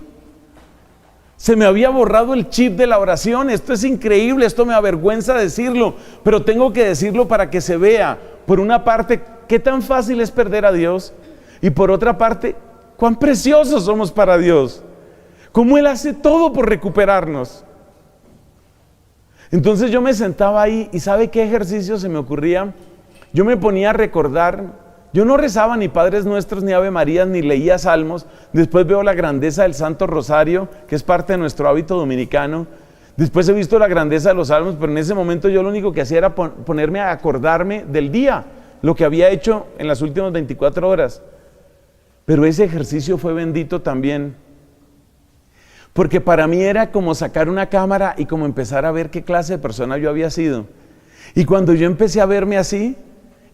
Se me había borrado el chip de la oración. Esto es increíble, esto me avergüenza decirlo, pero tengo que decirlo para que se vea, por una parte, qué tan fácil es perder a Dios, y por otra parte, cuán preciosos somos para Dios, cómo Él hace todo por recuperarnos. Entonces yo me sentaba ahí y ¿sabe qué ejercicio se me ocurría? Yo me ponía a recordar. Yo no rezaba ni Padres Nuestros, ni Ave Marías, ni leía salmos. Después veo la grandeza del Santo Rosario, que es parte de nuestro hábito dominicano. Después he visto la grandeza de los salmos, pero en ese momento yo lo único que hacía era ponerme a acordarme del día, lo que había hecho en las últimas 24 horas. Pero ese ejercicio fue bendito también, porque para mí era como sacar una cámara y como empezar a ver qué clase de persona yo había sido. Y cuando yo empecé a verme así,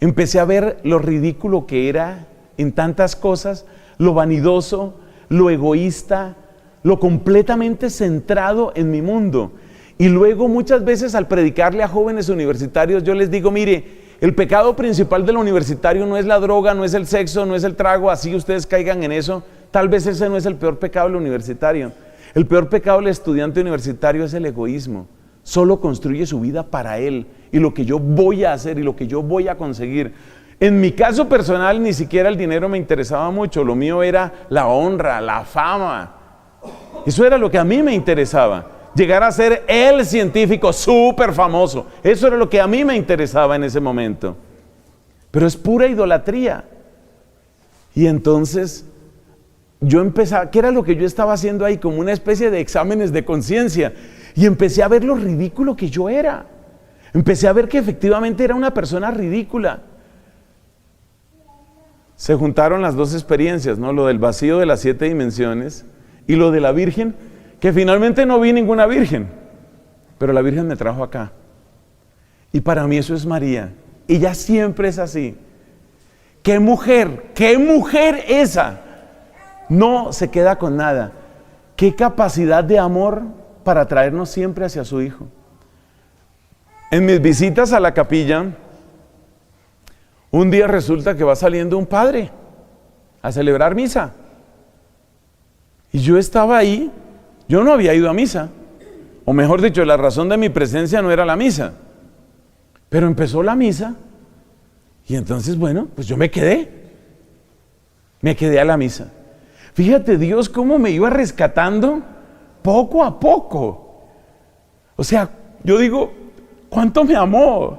empecé a ver lo ridículo que era en tantas cosas, lo vanidoso, lo egoísta, lo completamente centrado en mi mundo. Y luego muchas veces al predicarle a jóvenes universitarios yo les digo, mire, el pecado principal del universitario no es la droga, no es el sexo, no es el trago, así ustedes caigan en eso. Tal vez ese no es el peor pecado del universitario. El peor pecado del estudiante universitario es el egoísmo. Solo construye su vida para él y lo que yo voy a hacer y lo que yo voy a conseguir. En mi caso personal ni siquiera el dinero me interesaba mucho, lo mío era la honra, la fama. Eso era lo que a mí me interesaba, llegar a ser el científico súper famoso. Eso era lo que a mí me interesaba en ese momento. Pero es pura idolatría. Y entonces yo empezaba, ¿qué era lo que yo estaba haciendo ahí? Como una especie de exámenes de conciencia. Y empecé a ver lo ridículo que yo era. Empecé a ver que efectivamente era una persona ridícula. Se juntaron las dos experiencias, ¿no? Lo del vacío de las 7 dimensiones y lo de la Virgen, que finalmente no vi ninguna Virgen, pero la Virgen me trajo acá. Y para mí eso es María. Ella siempre es así. ¡Qué mujer esa! No se queda con nada. ¡Qué capacidad de amor para traernos siempre hacia su Hijo! En mis visitas a la capilla, un día resulta que va saliendo un padre a celebrar misa. Y yo estaba ahí, yo no había ido a misa. O mejor dicho, la razón de mi presencia no era la misa. Pero empezó la misa y entonces, bueno, pues yo me quedé a la misa. Fíjate Dios cómo me iba rescatando poco a poco. O sea, yo digo, ¿cuánto me amó?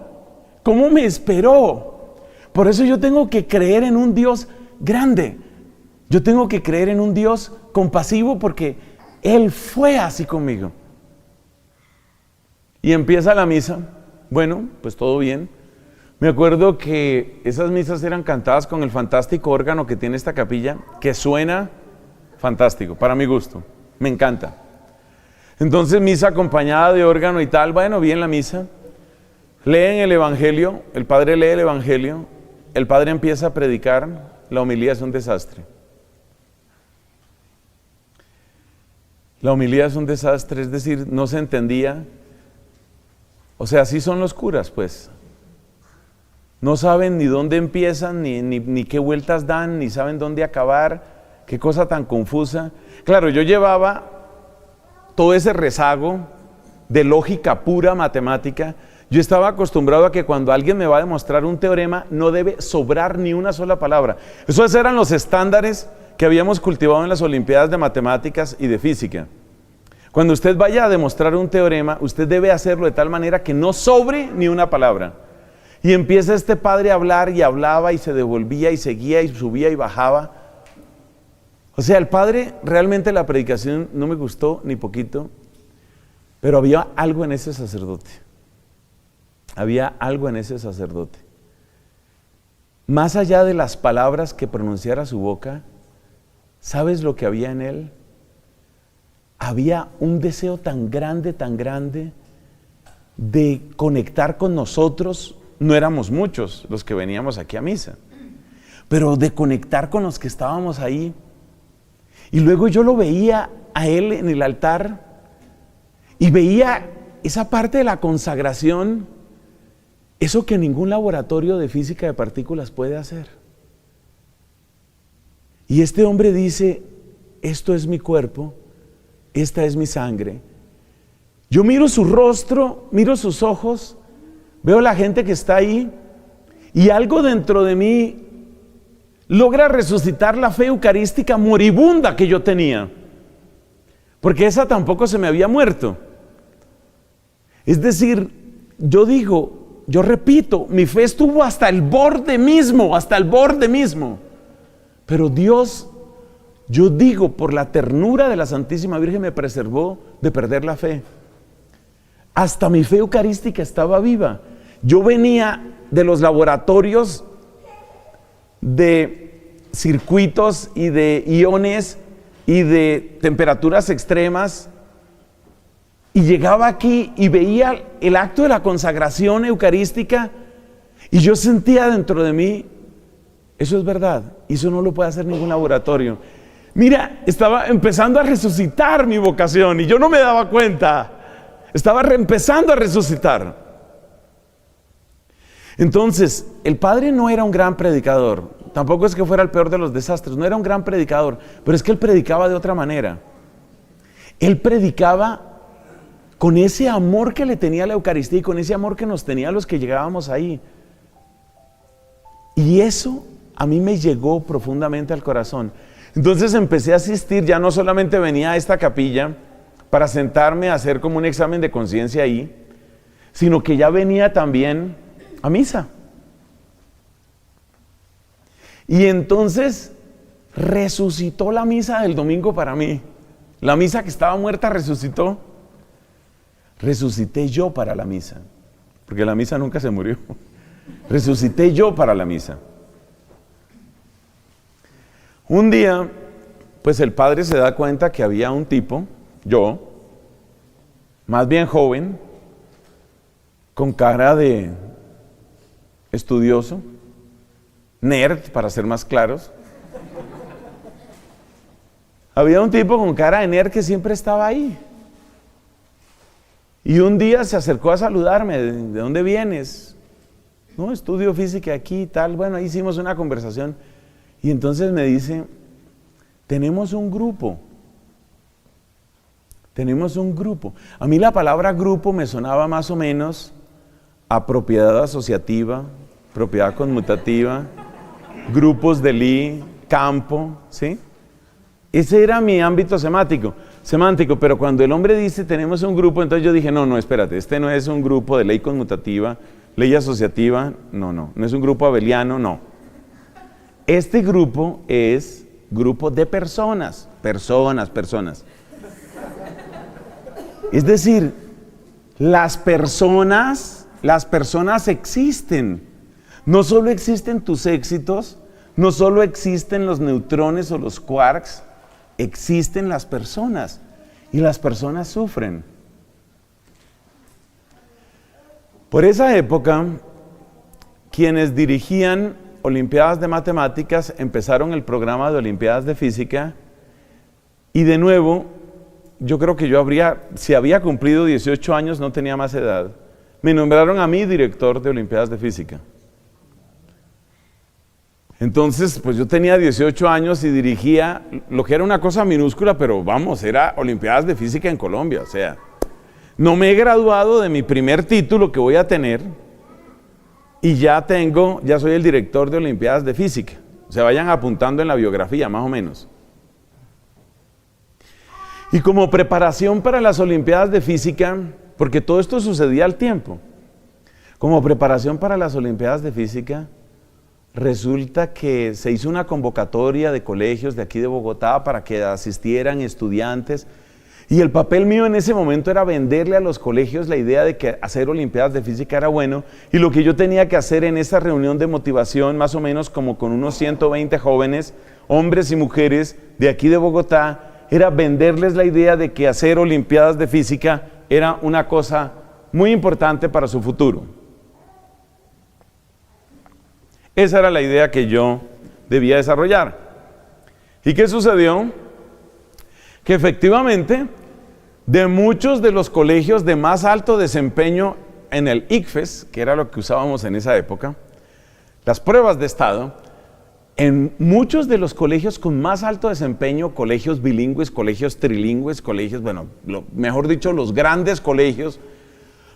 ¿Cómo me esperó? Por eso yo tengo que creer en un Dios grande. Yo tengo que creer en un Dios compasivo porque Él fue así conmigo. Y empieza la misa. Bueno, pues todo bien. Me acuerdo que esas misas eran cantadas con el fantástico órgano que tiene esta capilla, que suena fantástico, para mi gusto. Me encanta. Entonces misa acompañada de órgano y tal. Bueno, bien la misa. Leen el Evangelio, el padre lee el Evangelio, el padre empieza a predicar, la homilía es un desastre. La homilía es un desastre, es decir, no se entendía. O sea, así son los curas, pues. No saben ni dónde empiezan, ni qué vueltas dan, ni saben dónde acabar. Qué cosa tan confusa. Claro, yo llevaba todo ese rezago de lógica pura matemática. Yo estaba acostumbrado a que cuando alguien me va a demostrar un teorema, no debe sobrar ni una sola palabra. Esos eran los estándares que habíamos cultivado en las Olimpiadas de Matemáticas y de Física. Cuando usted vaya a demostrar un teorema, usted debe hacerlo de tal manera que no sobre ni una palabra. Y empieza este padre a hablar y hablaba y se devolvía y seguía y subía y bajaba. O sea, el padre, realmente la predicación no me gustó ni poquito, pero había algo en ese sacerdote. Había algo en ese sacerdote. Más allá de las palabras que pronunciara su boca, ¿sabes lo que había en él? Había un deseo tan grande de conectar con nosotros. No éramos muchos los que veníamos aquí a misa, pero de conectar con los que estábamos ahí. Y luego yo lo veía a él en el altar y veía esa parte de la consagración, eso que ningún laboratorio de física de partículas puede hacer. Y este hombre dice, esto es mi cuerpo, esta es mi sangre. Yo miro su rostro, miro sus ojos, veo la gente que está ahí y algo dentro de mí logra resucitar la fe eucarística moribunda que yo tenía, porque esa tampoco se me había muerto. Es decir, yo repito, mi fe estuvo hasta el borde mismo, Pero Dios, yo digo, por la ternura de la Santísima Virgen me preservó de perder la fe. Hasta mi fe eucarística estaba viva. Yo venía de los laboratorios de circuitos y de iones y de temperaturas extremas, y llegaba aquí y veía el acto de la consagración eucarística, y yo sentía dentro de mí, eso es verdad, y eso no lo puede hacer ningún laboratorio. Mira, estaba empezando a resucitar mi vocación y yo no me daba cuenta. Estaba empezando a resucitar. Entonces, el padre no era un gran predicador, tampoco es que fuera el peor de los desastres, no era un gran predicador, pero es que él predicaba de otra manera. Él predicaba con ese amor que le tenía a la Eucaristía y con ese amor que nos tenía a los que llegábamos ahí. Y eso a mí me llegó profundamente al corazón. Entonces empecé a asistir, ya no solamente venía a esta capilla para sentarme a hacer como un examen de conciencia ahí, sino que ya venía también a misa. Y entonces resucitó la misa del domingo para mí. La misa que estaba muerta resucitó. Resucité yo para la misa, porque la misa nunca se murió. Resucité yo para la misa. Un día, pues el padre se da cuenta que había un tipo, yo, más bien joven, con cara de estudioso, nerd, para ser más claros. Había un tipo con cara de nerd que siempre estaba ahí. Y un día se acercó a saludarme. ¿De dónde vienes? No, estudio física aquí y tal. Bueno, ahí hicimos una conversación. Y entonces me dice, tenemos un grupo. A mí la palabra grupo me sonaba más o menos a propiedad asociativa, propiedad conmutativa, grupos de Lie, campo, ¿sí? Ese era mi ámbito semántico, pero cuando el hombre dice tenemos un grupo, entonces yo dije, no, espérate, este no es un grupo de ley conmutativa, ley asociativa, no es un grupo abeliano, no. Este grupo es grupo de personas. Es decir, las personas existen. No solo existen tus éxitos, no solo existen los neutrones o los quarks, existen las personas y las personas sufren. Por esa época, quienes dirigían Olimpiadas de Matemáticas empezaron el programa de Olimpiadas de Física y de nuevo, yo creo que si había cumplido 18 años, no tenía más edad, me nombraron a mí director de Olimpiadas de Física. Entonces, pues yo tenía 18 años y dirigía lo que era una cosa minúscula, pero vamos, era Olimpiadas de Física en Colombia. O sea, no me he graduado de mi primer título que voy a tener y ya soy el director de Olimpiadas de Física. O sea, vayan apuntando en la biografía, más o menos. Y como preparación para las Olimpiadas de Física, porque todo esto sucedía al tiempo, como preparación para las Olimpiadas de Física, resulta que se hizo una convocatoria de colegios de aquí de Bogotá para que asistieran estudiantes y el papel mío en ese momento era venderle a los colegios la idea de que hacer Olimpiadas de Física era bueno y lo que yo tenía que hacer en esa reunión de motivación, más o menos como con unos 120 jóvenes, hombres y mujeres de aquí de Bogotá, era venderles la idea de que hacer Olimpiadas de Física era una cosa muy importante para su futuro. Esa era la idea que yo debía desarrollar. ¿Y qué sucedió? Que efectivamente, de muchos de los colegios de más alto desempeño en el ICFES, que era lo que usábamos en esa época, las pruebas de estado, en muchos de los colegios con más alto desempeño, colegios bilingües, colegios trilingües, colegios, mejor dicho, los grandes colegios,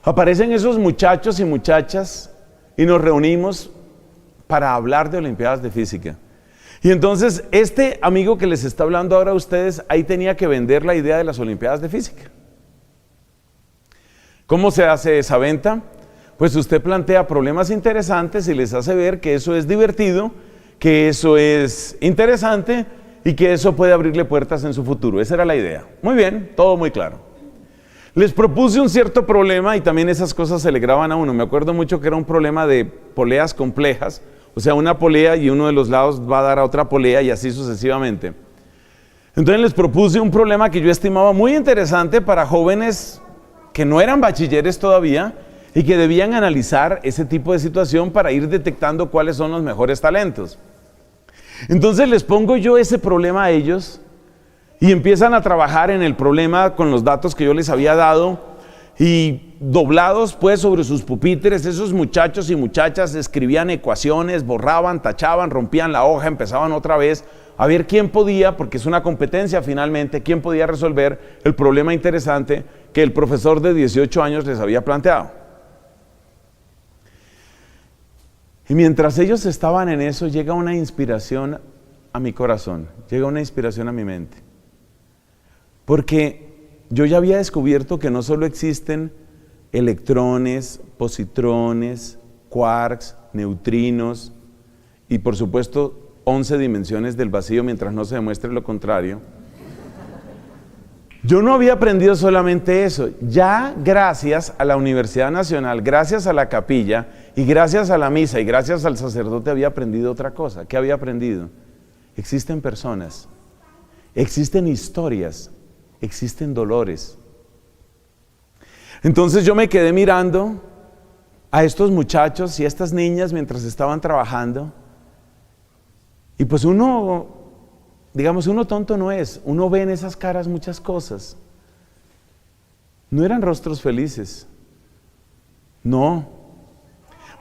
aparecen esos muchachos y muchachas y nos reunimos para hablar de Olimpiadas de Física. Y entonces, este amigo que les está hablando ahora a ustedes, ahí tenía que vender la idea de las Olimpiadas de Física. ¿Cómo se hace esa venta? Pues usted plantea problemas interesantes y les hace ver que eso es divertido, que eso es interesante y que eso puede abrirle puertas en su futuro. Esa era la idea. Muy bien, todo muy claro. Les propuse un cierto problema y también esas cosas se le graban a uno. Me acuerdo mucho que era un problema de poleas complejas, o sea, una polea y uno de los lados va a dar a otra polea y así sucesivamente. Entonces les propuse un problema que yo estimaba muy interesante para jóvenes que no eran bachilleres todavía y que debían analizar ese tipo de situación para ir detectando cuáles son los mejores talentos. Entonces les pongo yo ese problema a ellos y empiezan a trabajar en el problema con los datos que yo les había dado y doblados pues sobre sus pupitres, esos muchachos y muchachas escribían ecuaciones, borraban, tachaban, rompían la hoja, empezaban otra vez a ver quién podía, porque es una competencia finalmente, quién podía resolver el problema interesante que el profesor de 18 años les había planteado. Y mientras ellos estaban en eso, llega una inspiración a mi corazón, llega una inspiración a mi mente. Porque yo ya había descubierto que no solo existen electrones, positrones, quarks, neutrinos y por supuesto 11 dimensiones del vacío mientras no se demuestre lo contrario. Yo no había aprendido solamente eso, ya gracias a la Universidad Nacional, gracias a la capilla y gracias a la misa y gracias al sacerdote había aprendido otra cosa. ¿Qué había aprendido? Existen personas, existen historias, existen dolores. Entonces yo me quedé mirando a estos muchachos y a estas niñas mientras estaban trabajando y pues uno, digamos, uno tonto no es, uno ve en esas caras muchas cosas. No eran rostros felices, no.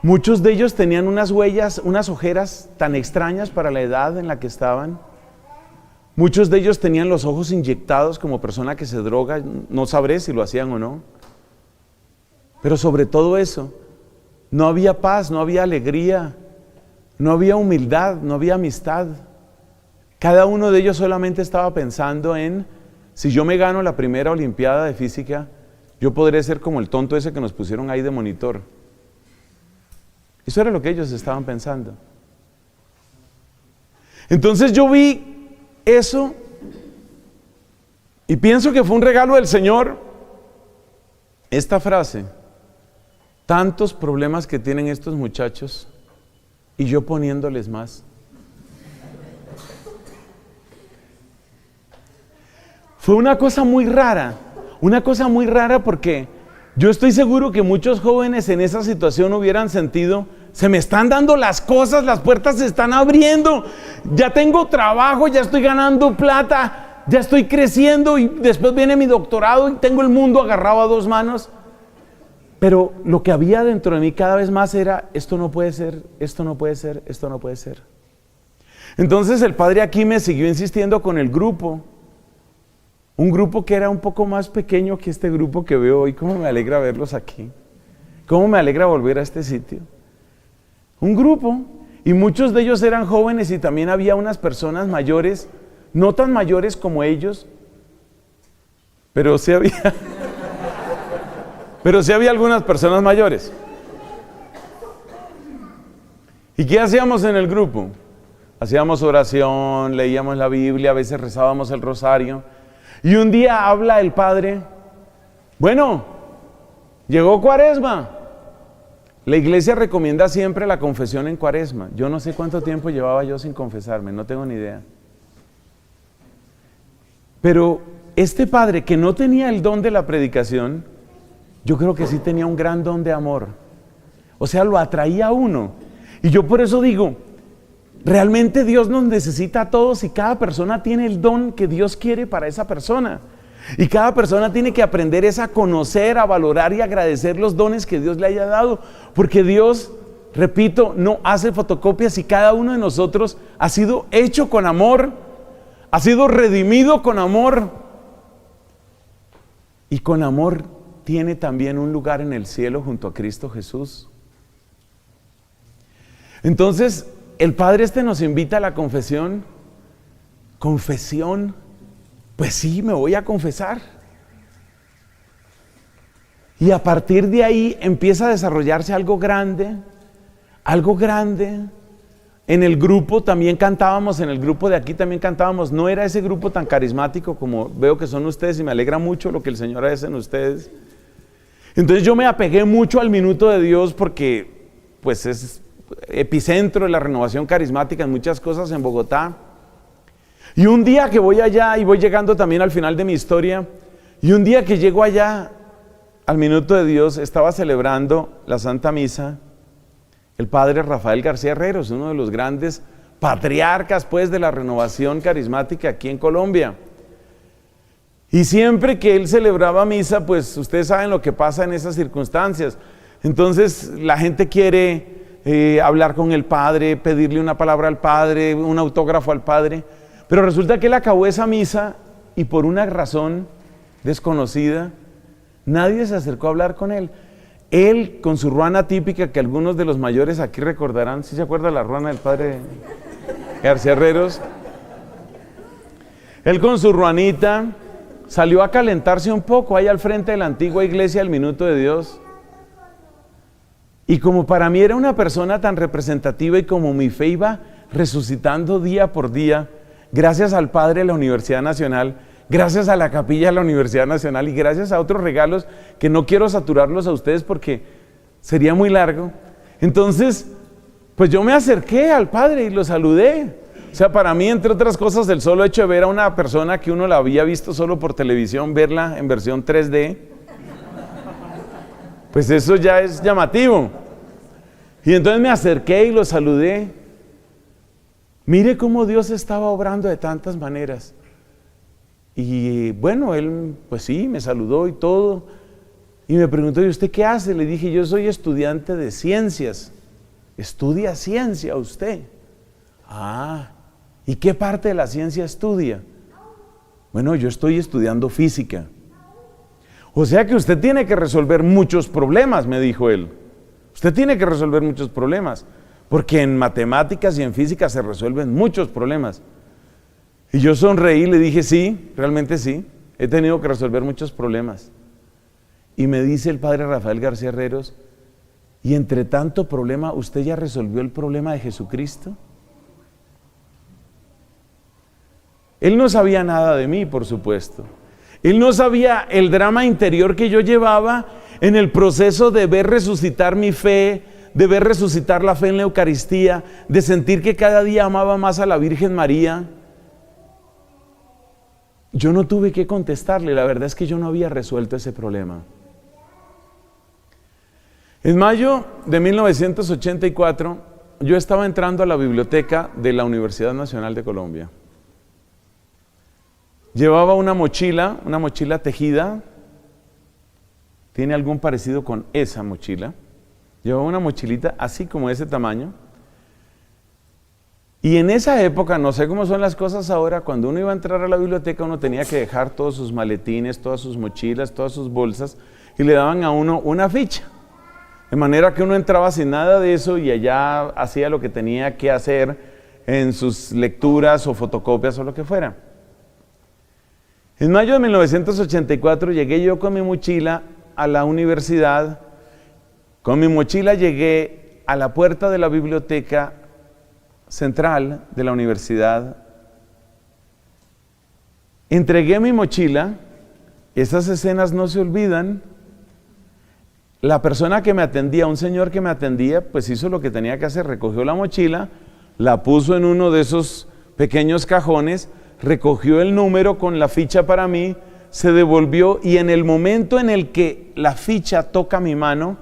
Muchos de ellos tenían unas huellas, unas ojeras tan extrañas para la edad en la que estaban. Muchos de ellos tenían los ojos inyectados como persona que se droga, no sabré si lo hacían o no. Pero sobre todo eso, no había paz, no había alegría, no había humildad, no había amistad. Cada uno de ellos solamente estaba pensando en, si yo me gano la primera olimpiada de física, yo podré ser como el tonto ese que nos pusieron ahí de monitor. Eso era lo que ellos estaban pensando. Entonces yo vi eso y pienso que fue un regalo del Señor esta frase: tantos problemas que tienen estos muchachos y yo poniéndoles más. Fue una cosa muy rara porque yo estoy seguro que muchos jóvenes en esa situación hubieran sentido: se me están dando las cosas, las puertas se están abriendo, ya tengo trabajo, ya estoy ganando plata, ya estoy creciendo y después viene mi doctorado y tengo el mundo agarrado a dos manos. Pero lo que había dentro de mí cada vez más era: esto no puede ser, esto no puede ser, esto no puede ser. Entonces el padre aquí me siguió insistiendo con el grupo, un grupo que era un poco más pequeño que este grupo que veo hoy. ¿Cómo me alegra verlos aquí? ¿Cómo me alegra volver a este sitio? Un grupo, y muchos de ellos eran jóvenes y también había unas personas mayores, no tan mayores como ellos, pero sí había algunas personas mayores. ¿Y qué hacíamos en el grupo? Hacíamos oración, leíamos la Biblia, a veces rezábamos el rosario. Y un día habla el padre: bueno, llegó Cuaresma. La iglesia recomienda siempre la confesión en Cuaresma. Yo no sé cuánto tiempo llevaba yo sin confesarme, no tengo ni idea. Pero este padre, que no tenía el don de la predicación, yo creo que sí tenía un gran don de amor. O sea, lo atraía a uno. Y yo por eso digo, realmente Dios nos necesita a todos y cada persona tiene el don que Dios quiere para esa persona. Y cada persona tiene que aprender a conocer, a valorar y agradecer los dones que Dios le haya dado. Porque Dios, repito, no hace fotocopias y cada uno de nosotros ha sido hecho con amor, ha sido redimido con amor. Y con amor tiene también un lugar en el cielo junto a Cristo Jesús. Entonces, el Padre nos invita a la confesión. Confesión. Pues sí, me voy a confesar. Y a partir de ahí empieza a desarrollarse algo grande, algo grande. En el grupo también cantábamos, en el grupo de aquí también cantábamos. No era ese grupo tan carismático como veo que son ustedes, y me alegra mucho lo que el Señor hace en ustedes. Entonces yo me apegué mucho al Minuto de Dios porque pues es epicentro de la renovación carismática en muchas cosas en Bogotá. Y un día que voy allá, y voy llegando también al final de mi historia, y un día que llego allá al Minuto de Dios, estaba celebrando la Santa Misa el padre Rafael García Herreros, uno de los grandes patriarcas pues de la renovación carismática aquí en Colombia. Y siempre que él celebraba misa, pues ustedes saben lo que pasa en esas circunstancias. Entonces la gente quiere hablar con el padre, pedirle una palabra al padre, un autógrafo al padre. Pero resulta que él acabó esa misa y por una razón desconocida, nadie se acercó a hablar con él. Él, con su ruana típica, que algunos de los mayores aquí recordarán, ¿sí se acuerda la ruana del padre García Herreros? Él con su ruanita salió a calentarse un poco ahí al frente de la antigua iglesia del Minuto de Dios. Y como para mí era una persona tan representativa y como mi fe iba resucitando día por día, gracias al padre de la Universidad Nacional, gracias a la capilla de la Universidad Nacional y gracias a otros regalos que no quiero saturarlos a ustedes porque sería muy largo. Entonces, pues yo me acerqué al padre y lo saludé. O sea, para mí, entre otras cosas, el solo hecho de ver a una persona que uno la había visto solo por televisión, verla en versión 3D, pues eso ya es llamativo. Y entonces me acerqué y lo saludé. Mire cómo Dios estaba obrando de tantas maneras. Y bueno, él pues sí, me saludó y todo. Y me preguntó, ¿y usted qué hace? Le dije, yo soy estudiante de ciencias. ¿Estudia ciencia usted? Ah, ¿y qué parte de la ciencia estudia? Bueno, yo estoy estudiando física. O sea que usted tiene que resolver muchos problemas, me dijo él. Usted tiene que resolver muchos problemas, porque en matemáticas y en física se resuelven muchos problemas. Y yo sonreí y le dije, sí, realmente sí, he tenido que resolver muchos problemas. Y me dice el padre Rafael García Herreros, y entre tanto problema, ¿usted ya resolvió el problema de Jesucristo? Él no sabía nada de mí, por supuesto. Él no sabía el drama interior que yo llevaba en el proceso de ver resucitar mi fe, de ver resucitar la fe en la Eucaristía, de sentir que cada día amaba más a la Virgen María. Yo no tuve que contestarle, la verdad es que yo no había resuelto ese problema. En mayo de 1984, yo estaba entrando a la biblioteca de la Universidad Nacional de Colombia. Llevaba una mochila tejida, tiene algún parecido con esa mochila. Llevaba una mochilita así como de ese tamaño. Y en esa época, no sé cómo son las cosas ahora, cuando uno iba a entrar a la biblioteca, uno tenía que dejar todos sus maletines, todas sus mochilas, todas sus bolsas, y le daban a uno una ficha. De manera que uno entraba sin nada de eso y allá hacía lo que tenía que hacer en sus lecturas o fotocopias o lo que fuera. En mayo de 1984 llegué yo con mi mochila a la universidad. Con mi mochila llegué a la puerta de la biblioteca central de la universidad. Entregué mi mochila. Esas escenas no se olvidan. La persona que me atendía, un señor que me atendía, pues hizo lo que tenía que hacer, recogió la mochila, la puso en uno de esos pequeños cajones, recogió el número con la ficha para mí, se devolvió y en el momento en el que la ficha toca mi mano,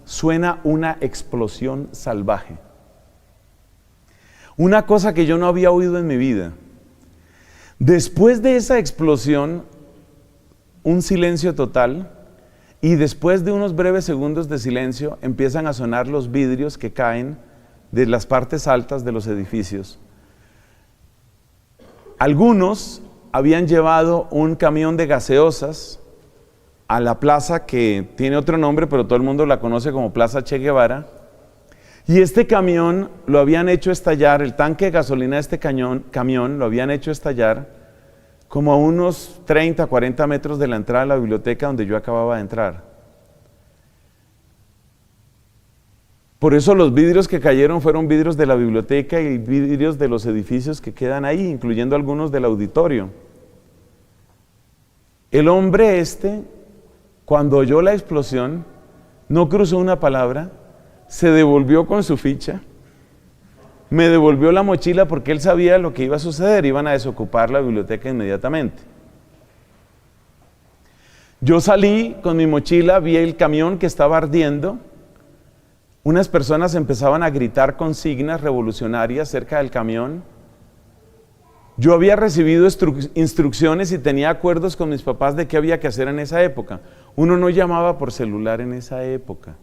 suena una explosión salvaje. Una cosa que yo no había oído en mi vida. Después de esa explosión, un silencio total. Y después de unos breves segundos de silencio, empiezan a sonar los vidrios que caen de las partes altas de los edificios. Algunos habían llevado un camión de gaseosas a la plaza que tiene otro nombre, pero todo el mundo la conoce como Plaza Che Guevara. Y este camión lo habían hecho estallar, el tanque de gasolina de este camión lo habían hecho estallar como a unos 30, 40 metros de la entrada de la biblioteca donde yo acababa de entrar. Por eso los vidrios que cayeron fueron vidrios de la biblioteca y vidrios de los edificios que quedan ahí, incluyendo algunos del auditorio. El hombre cuando oyó la explosión, no cruzó una palabra, se devolvió con su ficha, me devolvió la mochila porque él sabía lo que iba a suceder, iban a desocupar la biblioteca inmediatamente. Yo salí con mi mochila, vi el camión que estaba ardiendo, unas personas empezaban a gritar consignas revolucionarias cerca del camión. Yo había recibido instrucciones y tenía acuerdos con mis papás de qué había que hacer en esa época. Uno no llamaba por celular en esa época.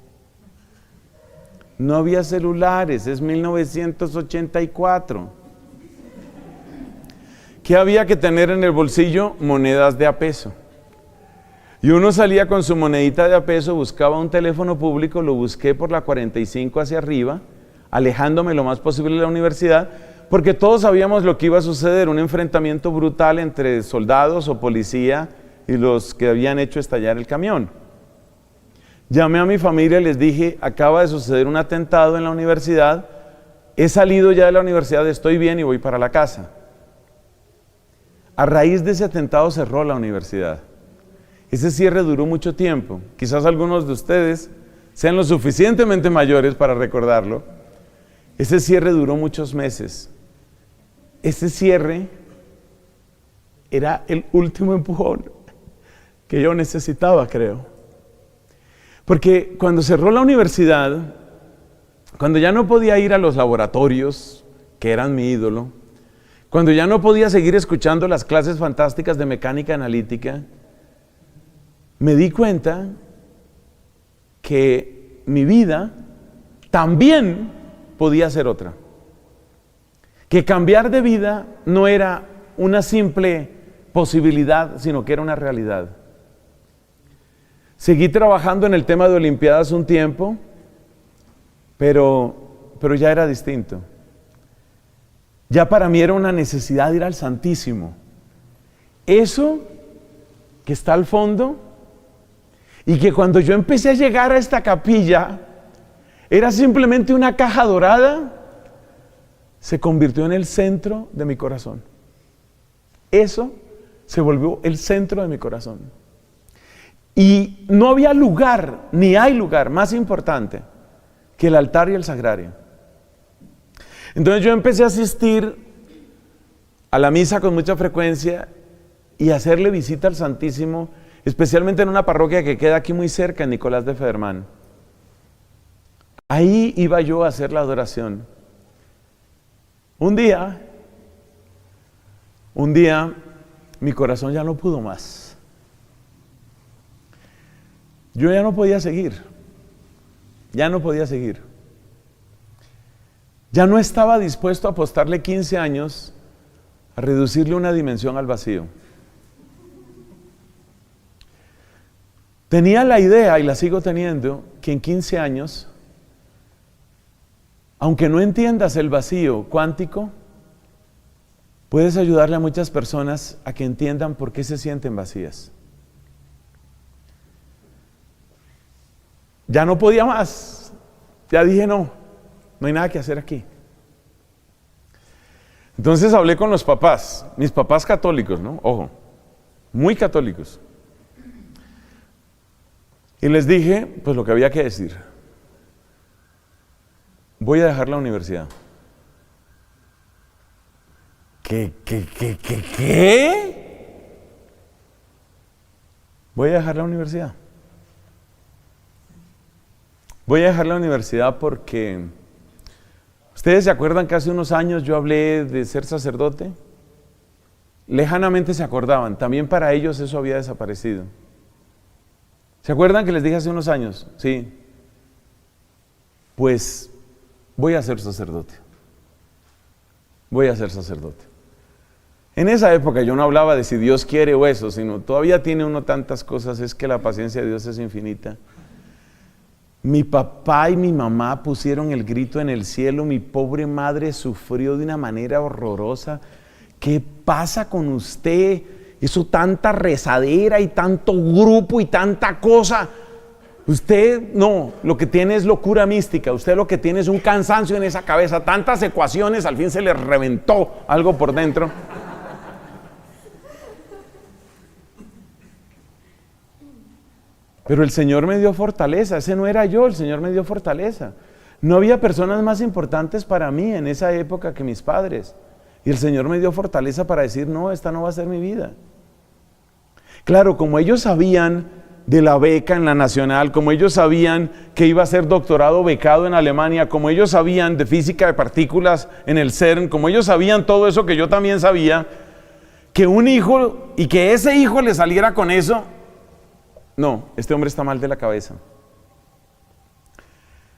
No había celulares, es 1984. ¿Qué había que tener en el bolsillo? Monedas de a peso. Y uno salía con su monedita de a peso, buscaba un teléfono público, lo busqué por la 45 hacia arriba, alejándome lo más posible de la universidad, porque todos sabíamos lo que iba a suceder, un enfrentamiento brutal entre soldados o policía y los que habían hecho estallar el camión. Llamé a mi familia y les dije, acaba de suceder un atentado en la universidad, he salido ya de la universidad, estoy bien y voy para la casa. A raíz de ese atentado cerró la universidad. Ese cierre duró mucho tiempo. Quizás algunos de ustedes sean lo suficientemente mayores para recordarlo. Ese cierre duró muchos meses. Ese cierre era el último empujón que yo necesitaba, creo. Porque cuando cerró la universidad, cuando ya no podía ir a los laboratorios, que eran mi ídolo, cuando ya no podía seguir escuchando las clases fantásticas de mecánica analítica, me di cuenta que mi vida también podía ser otra. Que cambiar de vida no era una simple posibilidad, sino que era una realidad. Seguí trabajando en el tema de Olimpiadas un tiempo, pero ya era distinto. Ya para mí era una necesidad ir al Santísimo. Eso que está al fondo, y que cuando yo empecé a llegar a esta capilla, era simplemente una caja dorada, se convirtió en el centro de mi corazón. Eso se volvió el centro de mi corazón. Y no había lugar, ni hay lugar más importante que el altar y el sagrario. Entonces yo empecé a asistir a la misa con mucha frecuencia y a hacerle visita al Santísimo, especialmente en una parroquia que queda aquí muy cerca, en Nicolás de Federman. Ahí iba yo a hacer la adoración. Un día, mi corazón ya no pudo más. Yo ya no podía seguir. Ya no estaba dispuesto a apostarle 15 años a reducirle una dimensión al vacío. Tenía la idea, y la sigo teniendo, que en 15 años, aunque no entiendas el vacío cuántico, puedes ayudarle a muchas personas a que entiendan por qué se sienten vacías. Ya no podía más. Ya dije, no hay nada que hacer aquí. Entonces hablé con los papás, mis papás católicos, ¿no? Ojo, muy católicos. Y les dije, pues lo que había que decir. Voy a dejar la universidad. ¿Qué? Voy a dejar la universidad. Voy a dejar la universidad porque... ¿Ustedes se acuerdan que hace unos años yo hablé de ser sacerdote? Lejanamente se acordaban. También para ellos eso había desaparecido. ¿Se acuerdan que les dije hace unos años? Sí. Pues voy a ser sacerdote. En esa época yo no hablaba de si Dios quiere o eso, sino todavía tiene uno tantas cosas, es que la paciencia de Dios es infinita. Mi papá y mi mamá pusieron el grito en el cielo, mi pobre madre sufrió de una manera horrorosa. ¿Qué pasa con usted? Eso tanta rezadera y tanto grupo y tanta cosa. Usted no, lo que tiene es locura mística, usted lo que tiene es un cansancio en esa cabeza, tantas ecuaciones, al fin se le reventó algo por dentro. Pero el Señor me dio fortaleza, ese no era yo, el Señor me dio fortaleza. No había personas más importantes para mí en esa época que mis padres. Y el Señor me dio fortaleza para decir, no, esta no va a ser mi vida. Claro, como ellos sabían de la beca en la Nacional, como ellos sabían que iba a ser doctorado becado en Alemania, como ellos sabían de física de partículas en el CERN, como ellos sabían todo eso que yo también sabía, que un hijo y que ese hijo le saliera con eso, no, este hombre está mal de la cabeza.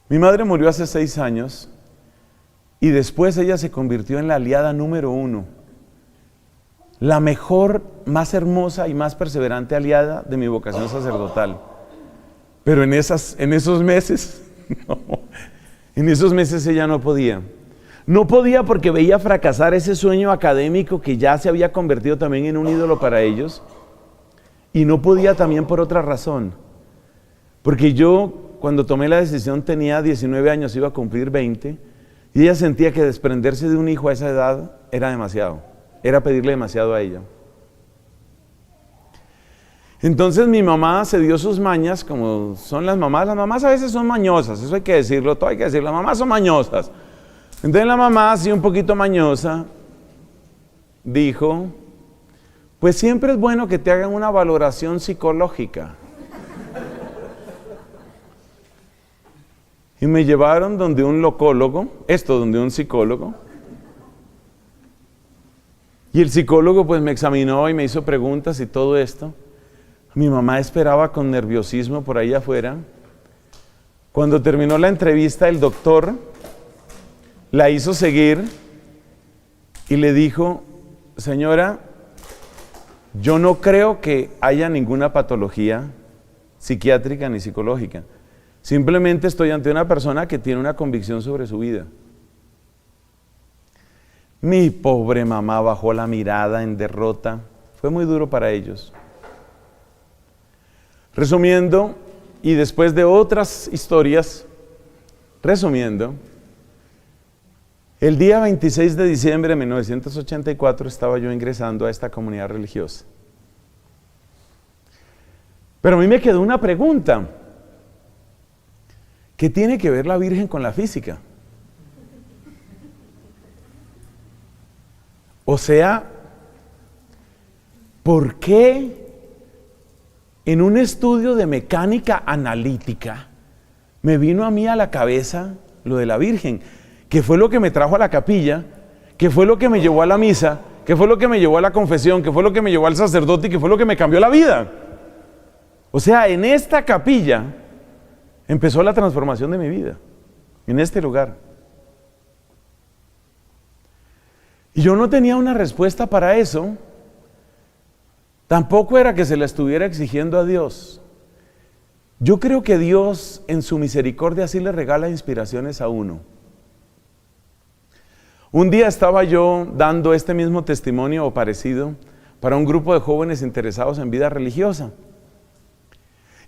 Mi madre murió hace 6 años y después ella se convirtió en la aliada número 1, la mejor, más hermosa y más perseverante aliada de mi vocación sacerdotal. Pero en esos meses, no, en esos meses ella no podía. No podía porque veía fracasar ese sueño académico que ya se había convertido también en un ídolo para ellos. Y no podía también por otra razón. Porque yo, cuando tomé la decisión, tenía 19 años, iba a cumplir 20, y ella sentía que desprenderse de un hijo a esa edad era demasiado, era pedirle demasiado a ella. Entonces mi mamá se dio sus mañas, como son las mamás a veces son mañosas, eso hay que decirlo, todo hay que decirlo, las mamás son mañosas. Entonces la mamá, así un poquito mañosa, dijo, pues siempre es bueno que te hagan una valoración psicológica. Y me llevaron donde un locólogo, donde un psicólogo. Y el psicólogo pues me examinó y me hizo preguntas y todo esto. Mi mamá esperaba con nerviosismo por ahí afuera. Cuando terminó la entrevista, el doctor la hizo seguir y le dijo, señora, yo no creo que haya ninguna patología psiquiátrica ni psicológica. Simplemente estoy ante una persona que tiene una convicción sobre su vida. Mi pobre mamá bajó la mirada en derrota. Fue muy duro para ellos. Resumiendo, y después de otras historias, resumiendo, el día 26 de diciembre de 1984 estaba yo ingresando a esta comunidad religiosa. Pero a mí me quedó una pregunta. ¿Qué tiene que ver la Virgen con la física? O sea, ¿por qué en un estudio de mecánica analítica me vino a mí a la cabeza lo de la Virgen? Que fue lo que me trajo a la capilla, que fue lo que me llevó a la misa, que fue lo que me llevó a la confesión, que fue lo que me llevó al sacerdote y que fue lo que me cambió la vida. O sea, en esta capilla empezó la transformación de mi vida, en este lugar. Y yo no tenía una respuesta para eso, tampoco era que se la estuviera exigiendo a Dios. Yo creo que Dios en su misericordia sí le regala inspiraciones a uno. Un día estaba yo dando este mismo testimonio o parecido para un grupo de jóvenes interesados en vida religiosa.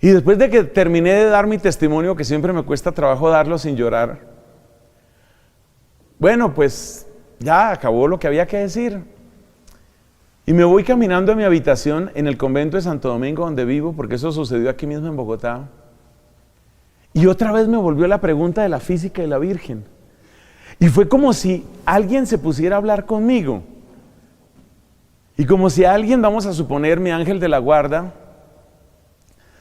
Y después de que terminé de dar mi testimonio, que siempre me cuesta trabajo darlo sin llorar, bueno, pues ya acabó lo que había que decir. Y me voy caminando a mi habitación en el convento de Santo Domingo donde vivo, porque eso sucedió aquí mismo en Bogotá. Y otra vez me volvió la pregunta de la física y la Virgen. Y fue como si alguien se pusiera a hablar conmigo. Y como si alguien, vamos a suponer, mi ángel de la guarda,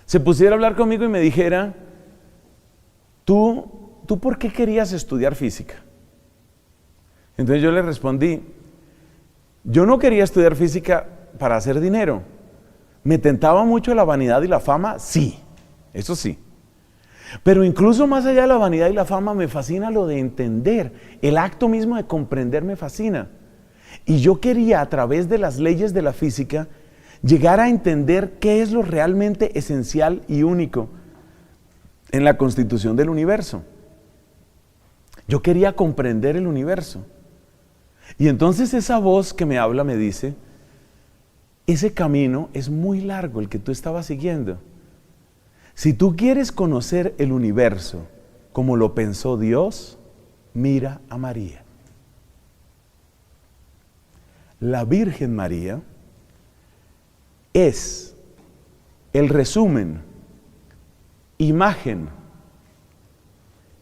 se pusiera a hablar conmigo y me dijera, ¿tú por qué querías estudiar física? Entonces yo le respondí, yo no quería estudiar física para hacer dinero. ¿Me tentaba mucho la vanidad y la fama? Sí, eso sí. Pero incluso más allá de la vanidad y la fama me fascina lo de entender. El acto mismo de comprender me fascina. Y yo quería, a través de las leyes de la física, llegar a entender qué es lo realmente esencial y único en la constitución del universo. Yo quería comprender el universo. Y entonces esa voz que me habla me dice, ese camino es muy largo el que tú estabas siguiendo. Si tú quieres conocer el universo como lo pensó Dios, mira a María. La Virgen María es el resumen, imagen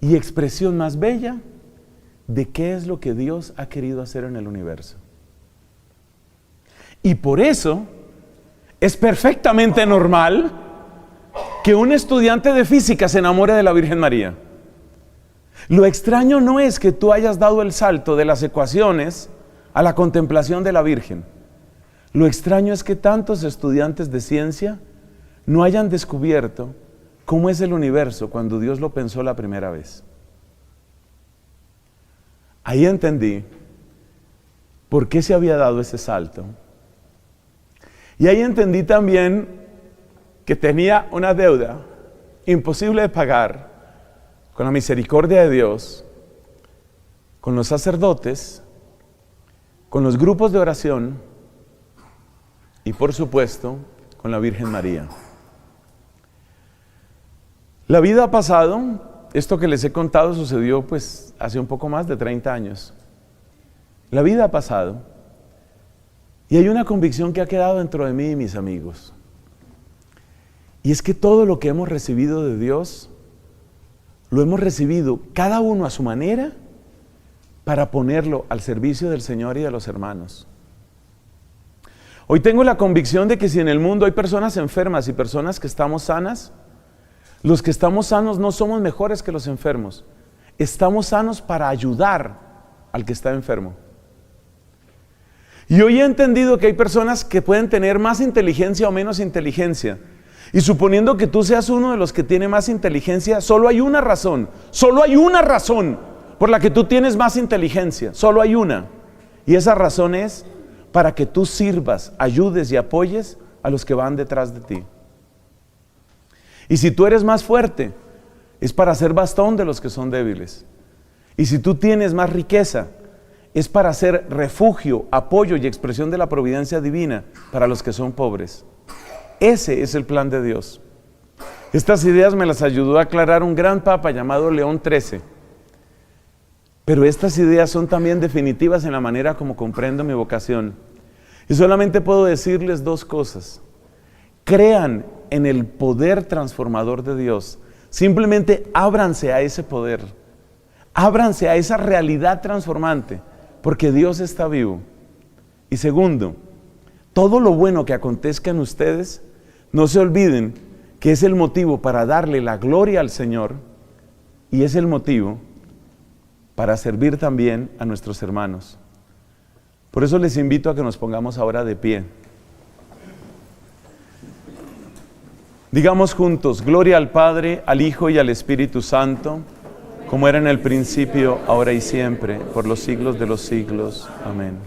y expresión más bella de qué es lo que Dios ha querido hacer en el universo. Y por eso es perfectamente normal que un estudiante de física se enamore de la Virgen María. Lo extraño no es que tú hayas dado el salto de las ecuaciones a la contemplación de la Virgen. Lo extraño es que tantos estudiantes de ciencia no hayan descubierto cómo es el universo cuando Dios lo pensó la primera vez. Ahí entendí por qué se había dado ese salto. Y ahí entendí también que tenía una deuda imposible de pagar con la misericordia de Dios, con los sacerdotes, con los grupos de oración y por supuesto con la Virgen María. La vida ha pasado, esto que les he contado sucedió pues hace un poco más de 30 años. La vida ha pasado y hay una convicción que ha quedado dentro de mí y mis amigos. Y es que todo lo que hemos recibido de Dios, lo hemos recibido cada uno a su manera para ponerlo al servicio del Señor y de los hermanos. Hoy tengo la convicción de que si en el mundo hay personas enfermas y personas que estamos sanas, los que estamos sanos no somos mejores que los enfermos. Estamos sanos para ayudar al que está enfermo. Y hoy he entendido que hay personas que pueden tener más inteligencia o menos inteligencia. Y suponiendo que tú seas uno de los que tiene más inteligencia, solo hay una razón por la que tú tienes más inteligencia, solo hay una. Y esa razón es para que tú sirvas, ayudes y apoyes a los que van detrás de ti. Y si tú eres más fuerte, es para ser bastón de los que son débiles. Y si tú tienes más riqueza, es para ser refugio, apoyo y expresión de la providencia divina para los que son pobres. Ese es el plan de Dios. Estas ideas me las ayudó a aclarar un gran papa llamado León XIII. Pero estas ideas son también definitivas en la manera como comprendo mi vocación. Y solamente puedo decirles dos cosas. Crean en el poder transformador de Dios. Simplemente ábranse a ese poder. Ábranse a esa realidad transformante, porque Dios está vivo. Y segundo, todo lo bueno que acontezca en ustedes, no se olviden que es el motivo para darle la gloria al Señor y es el motivo para servir también a nuestros hermanos. Por eso les invito a que nos pongamos ahora de pie. Digamos juntos, gloria al Padre, al Hijo y al Espíritu Santo, como era en el principio, ahora y siempre, por los siglos de los siglos. Amén.